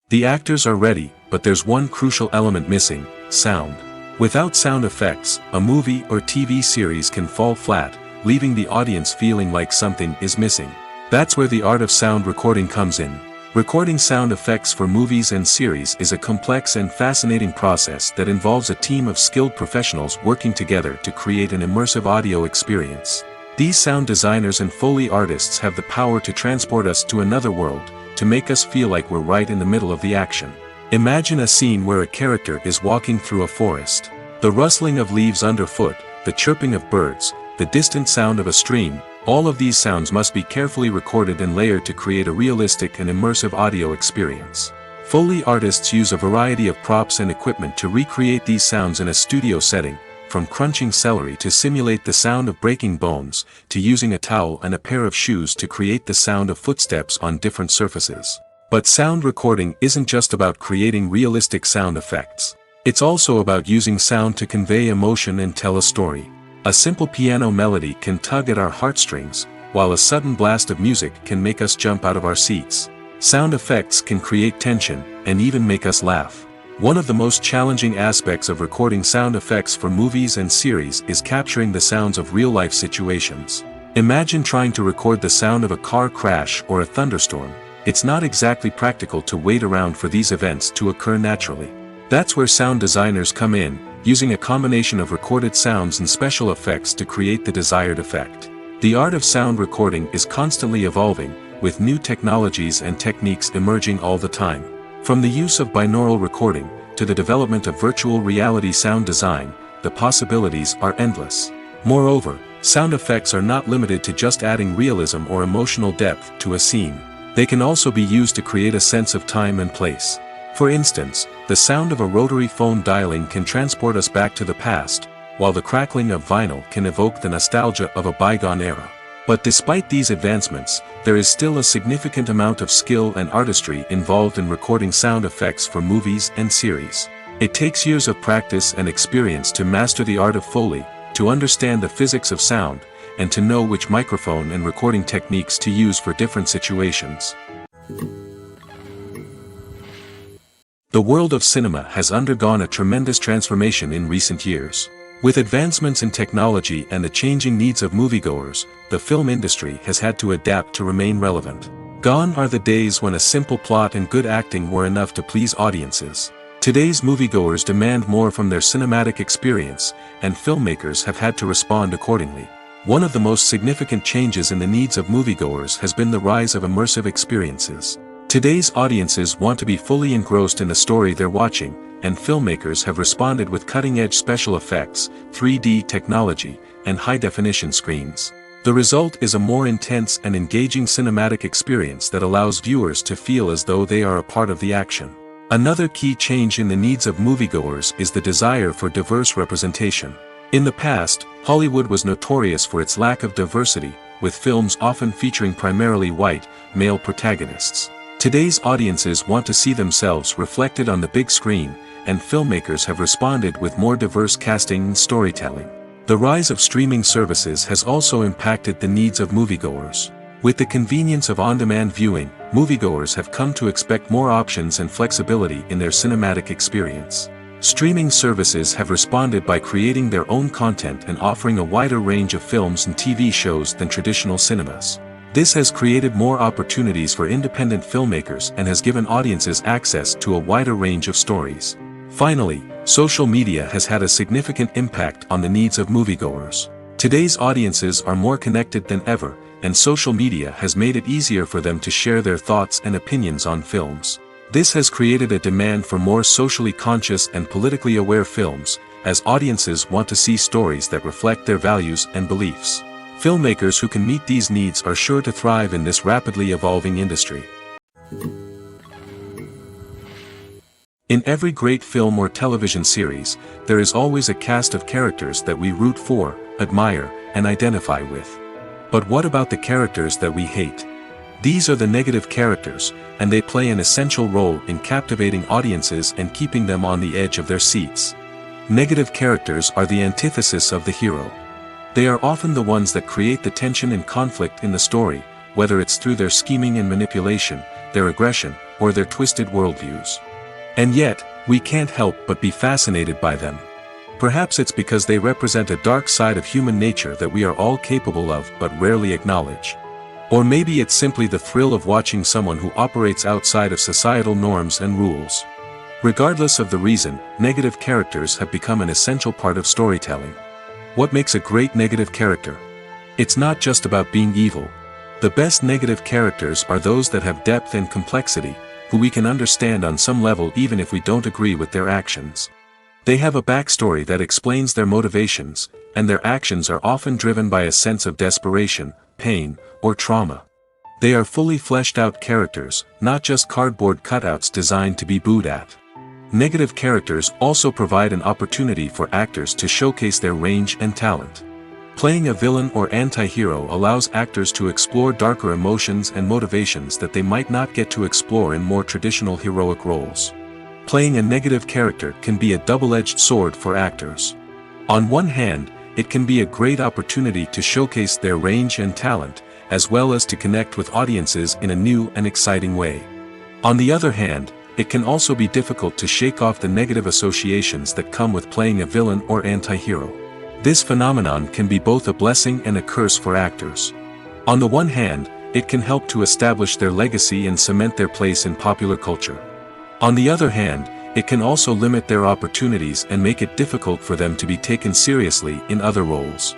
The actors are ready, but there's one crucial element missing: sound. Without sound effects, a movie or TV series can fall flat, leaving the audience feeling like something is missing. That's where the art of sound recording comes in. Recording sound effects for movies and series is a complex and fascinating process that involves a team of skilled professionals working together to create an immersive audio experience. These sound designers and Foley artists have the power to transport us to another world, to make us feel like we're right in the middle of the action. Imagine a scene where a character is walking through a forest. The rustling of leaves underfoot, the chirping of birds, the distant sound of a stream, all of these sounds must be carefully recorded and layered to create a realistic and immersive audio experience. Foley artists use a variety of props and equipment to recreate these sounds in a studio setting, from crunching celery to simulate the sound of breaking bones, to using a towel and a pair of shoes to create the sound of footsteps on different surfaces. But sound recording isn't just about creating realistic sound effects. It's also about using sound to convey emotion and tell a story. A simple piano melody can tug at our heartstrings, while a sudden blast of music can make us jump out of our seats. Sound effects can create tension, and even make us laugh. One of the most challenging aspects of recording sound effects for movies and series is capturing the sounds of real-life situations. Imagine trying to record the sound of a car crash or a thunderstorm. It's not exactly practical to wait around for these events to occur naturally. That's where sound designers come in, using a combination of recorded sounds and special effects to create the desired effect. The art of sound recording is constantly evolving, with new technologies and techniques emerging all the time. From the use of binaural recording, to the development of virtual reality sound design, the possibilities are endless. Moreover, sound effects are not limited to just adding realism or emotional depth to a scene. They can also be used to create a sense of time and place. For instance, the sound of a rotary phone dialing can transport us back to the past, while the crackling of vinyl can evoke the nostalgia of a bygone era. But despite these advancements, there is still a significant amount of skill and artistry involved in recording sound effects for movies and series. It takes years of practice and experience to master the art of Foley, to understand the physics of sound, and to know which microphone and recording techniques to use for different situations. The world of cinema has undergone a tremendous transformation in recent years. With advancements in technology and the changing needs of moviegoers, the film industry has had to adapt to remain relevant. Gone are the days when a simple plot and good acting were enough to please audiences. Today's moviegoers demand more from their cinematic experience, and filmmakers have had to respond accordingly. One of the most significant changes in the needs of moviegoers has been the rise of immersive experiences. Today's audiences want to be fully engrossed in the story they're watching, and filmmakers have responded with cutting-edge special effects, 3D technology, and high-definition screens. The result is a more intense and engaging cinematic experience that allows viewers to feel as though they are a part of the action. Another key change in the needs of moviegoers is the desire for diverse representation. In the past, Hollywood was notorious for its lack of diversity, with films often featuring primarily white, male protagonists. Today's audiences want to see themselves reflected on the big screen, and filmmakers have responded with more diverse casting and storytelling. The rise of streaming services has also impacted the needs of moviegoers. With the convenience of on-demand viewing, moviegoers have come to expect more options and flexibility in their cinematic experience. Streaming services have responded by creating their own content and offering a wider range of films and TV shows than traditional cinemas. This has created more opportunities for independent filmmakers and has given audiences access to a wider range of stories. Finally, social media has had a significant impact on the needs of moviegoers. Today's audiences are more connected than ever, and social media has made it easier for them to share their thoughts and opinions on films. This has created a demand for more socially conscious and politically aware films, as audiences want to see stories that reflect their values and beliefs. Filmmakers who can meet these needs are sure to thrive in this rapidly evolving industry. In every great film or television series, there is always a cast of characters that we root for, admire, and identify with. But what about the characters that we hate? These are the negative characters, and they play an essential role in captivating audiences and keeping them on the edge of their seats. Negative characters are the antithesis of the hero. They are often the ones that create the tension and conflict in the story, whether it's through their scheming and manipulation, their aggression, or their twisted worldviews. And yet, we can't help but be fascinated by them. Perhaps it's because they represent a dark side of human nature that we are all capable of but rarely acknowledge. Or maybe it's simply the thrill of watching someone who operates outside of societal norms and rules. Regardless of the reason, negative characters have become an essential part of storytelling. What makes a great negative character? It's not just about being evil. The best negative characters are those that have depth and complexity, who we can understand on some level even if we don't agree with their actions. They have a backstory that explains their motivations, and their actions are often driven by a sense of desperation, pain, or trauma. They are fully fleshed out characters, not just cardboard cutouts designed to be booed at. Negative characters also provide an opportunity for actors to showcase their range and talent. Playing a villain or anti-hero allows actors to explore darker emotions and motivations that they might not get to explore in more traditional heroic roles. Playing a negative character can be a double-edged sword for actors. On one hand, it can be a great opportunity to showcase their range and talent, as well as to connect with audiences in a new and exciting way. On the other hand, it can also be difficult to shake off the negative associations that come with playing a villain or anti-hero. This phenomenon can be both a blessing and a curse for actors. On the one hand, it can help to establish their legacy and cement their place in popular culture. On the other hand, it can also limit their opportunities and make it difficult for them to be taken seriously in other roles.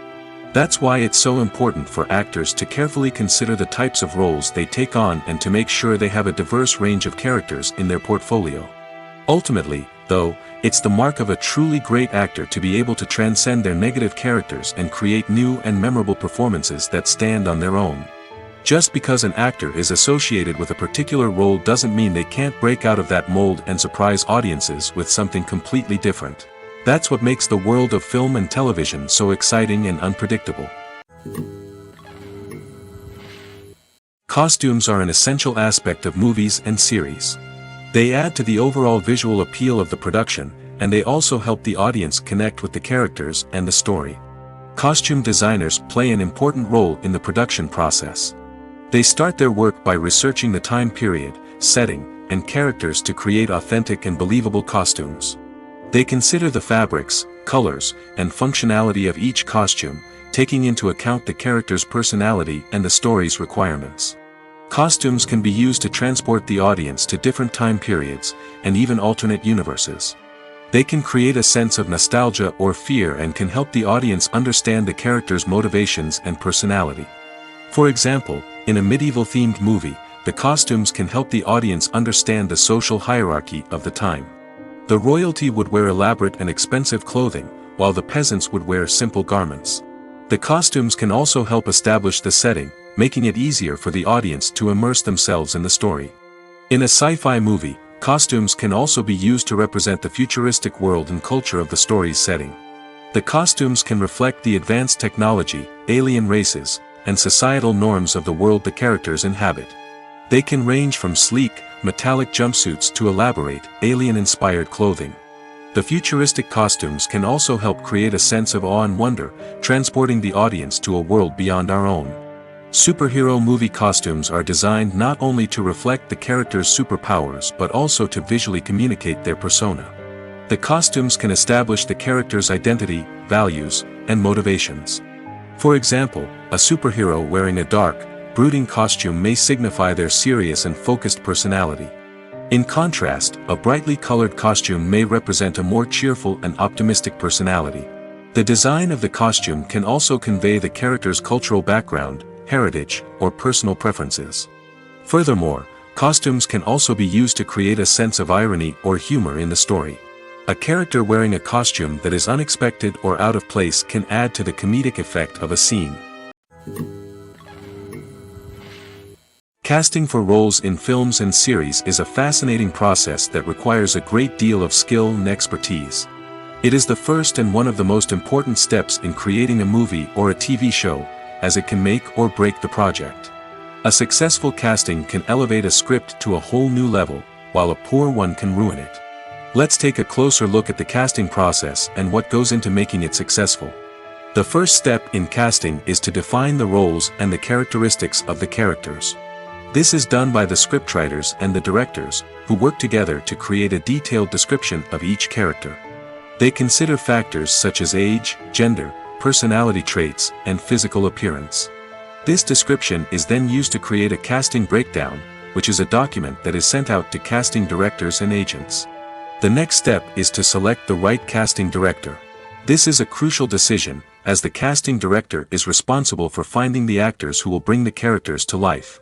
That's why it's so important for actors to carefully consider the types of roles they take on and to make sure they have a diverse range of characters in their portfolio. Ultimately, though, it's the mark of a truly great actor to be able to transcend their negative characters and create new and memorable performances that stand on their own. Just because an actor is associated with a particular role doesn't mean they can't break out of that mold and surprise audiences with something completely different. That's what makes the world of film and television so exciting and unpredictable. Costumes are an essential aspect of movies and series. They add to the overall visual appeal of the production, and they also help the audience connect with the characters and the story. Costume designers play an important role in the production process. They start their work by researching the time period, setting, and characters to create authentic and believable costumes. They consider the fabrics, colors, and functionality of each costume, taking into account the character's personality and the story's requirements. Costumes can be used to transport the audience to different time periods, and even alternate universes. They can create a sense of nostalgia or fear and can help the audience understand the character's motivations and personality. For example, in a medieval-themed movie, the costumes can help the audience understand the social hierarchy of the time. The royalty would wear elaborate and expensive clothing, while the peasants would wear simple garments. The costumes can also help establish the setting, making it easier for the audience to immerse themselves in the story. In a sci-fi movie, costumes can also be used to represent the futuristic world and culture of the story's setting. The costumes can reflect the advanced technology, alien races, and societal norms of the world the characters inhabit. They can range from sleek, metallic jumpsuits to elaborate, alien-inspired clothing. The futuristic costumes can also help create a sense of awe and wonder, transporting the audience to a world beyond our own. Superhero movie costumes are designed not only to reflect the character's superpowers but also to visually communicate their persona. The costumes can establish the character's identity, values, and motivations. For example, a superhero wearing a dark, brooding costume may signify their serious and focused personality. In contrast, a brightly colored costume may represent a more cheerful and optimistic personality. The design of the costume can also convey the character's cultural background, heritage, or personal preferences. Furthermore, costumes can also be used to create a sense of irony or humor in the story. A character wearing a costume that is unexpected or out of place can add to the comedic effect of a scene. Casting for roles in films and series is a fascinating process that requires a great deal of skill and expertise. It is the first and one of the most important steps in creating a movie or a TV show, as it can make or break the project. A successful casting can elevate a script to a whole new level, while a poor one can ruin it. Let's take a closer look at the casting process and what goes into making it successful. The first step in casting is to define the roles and the characteristics of the characters. This is done by the scriptwriters and the directors, who work together to create a detailed description of each character. They consider factors such as age, gender, personality traits, and physical appearance. This description is then used to create a casting breakdown, which is a document that is sent out to casting directors and agents. The next step is to select the right casting director. This is a crucial decision, as the casting director is responsible for finding the actors who will bring the characters to life.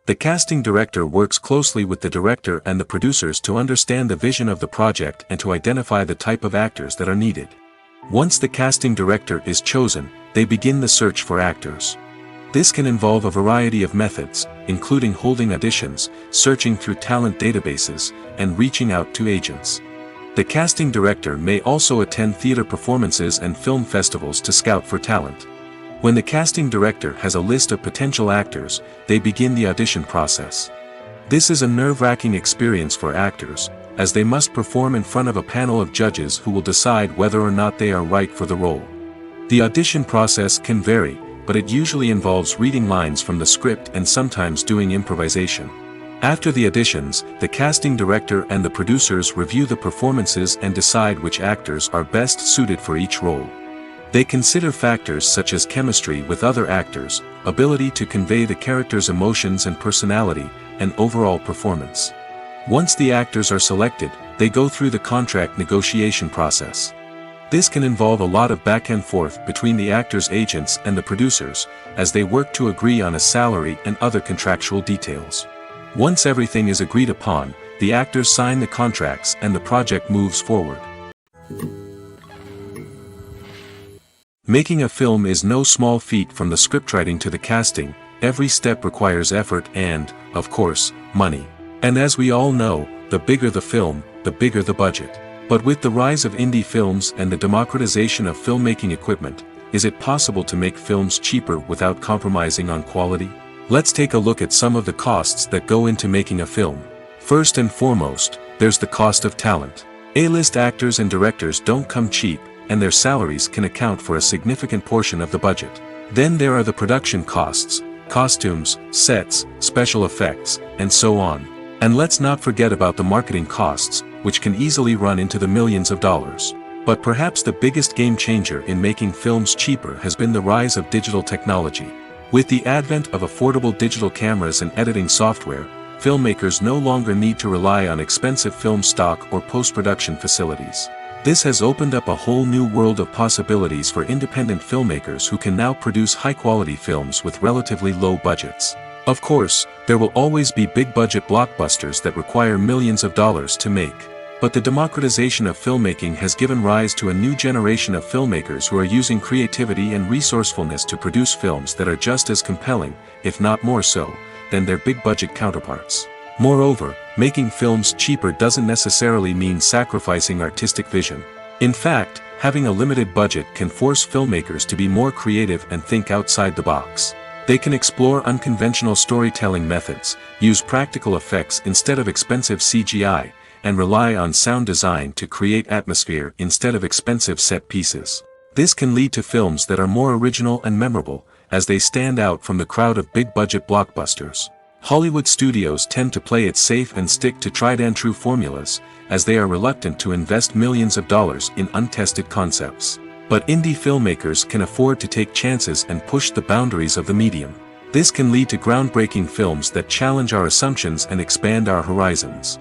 The casting director works closely with the director and the producers to understand the vision of the project and to identify the type of actors that are needed. Once the casting director is chosen, they begin the search for actors. This can involve a variety of methods, including holding auditions, searching through talent databases, and reaching out to agents. The casting director may also attend theater performances and film festivals to scout for talent. When the casting director has a list of potential actors, they begin the audition process. This is a nerve-wracking experience for actors, as they must perform in front of a panel of judges who will decide whether or not they are right for the role. The audition process can vary, but it usually involves reading lines from the script and sometimes doing improvisation. After the auditions, the casting director and the producers review the performances and decide which actors are best suited for each role. They consider factors such as chemistry with other actors, ability to convey the character's emotions and personality, and overall performance. Once the actors are selected, they go through the contract negotiation process. This can involve a lot of back and forth between the actors' agents and the producers, as they work to agree on a salary and other contractual details. Once everything is agreed upon, the actors sign the contracts and the project moves forward. Making a film is no small feat. From the scriptwriting to the casting, every step requires effort and, of course, money. And as we all know, the bigger the film, the bigger the budget. But with the rise of indie films and the democratization of filmmaking equipment, is it possible to make films cheaper without compromising on quality? Let's take a look at some of the costs that go into making a film. First and foremost, there's the cost of talent. A-list actors and directors don't come cheap, and their salaries can account for a significant portion of the budget. Then there are the production costs, costumes, sets, special effects, and so on. And let's not forget about the marketing costs, which can easily run into the millions of dollars. But perhaps the biggest game changer in making films cheaper has been the rise of digital technology. With the advent of affordable digital cameras and editing software, filmmakers no longer need to rely on expensive film stock or post-production facilities. This has opened up a whole new world of possibilities for independent filmmakers who can now produce high-quality films with relatively low budgets. Of course, there will always be big-budget blockbusters that require millions of dollars to make. But the democratization of filmmaking has given rise to a new generation of filmmakers who are using creativity and resourcefulness to produce films that are just as compelling, if not more so, than their big-budget counterparts. Moreover, making films cheaper doesn't necessarily mean sacrificing artistic vision. In fact, having a limited budget can force filmmakers to be more creative and think outside the box. They can explore unconventional storytelling methods, use practical effects instead of expensive CGI, and rely on sound design to create atmosphere instead of expensive set pieces. This can lead to films that are more original and memorable, as they stand out from the crowd of big-budget blockbusters. Hollywood studios tend to play it safe and stick to tried-and-true formulas, as they are reluctant to invest millions of dollars in untested concepts. But indie filmmakers can afford to take chances and push the boundaries of the medium. This can lead to groundbreaking films that challenge our assumptions and expand our horizons.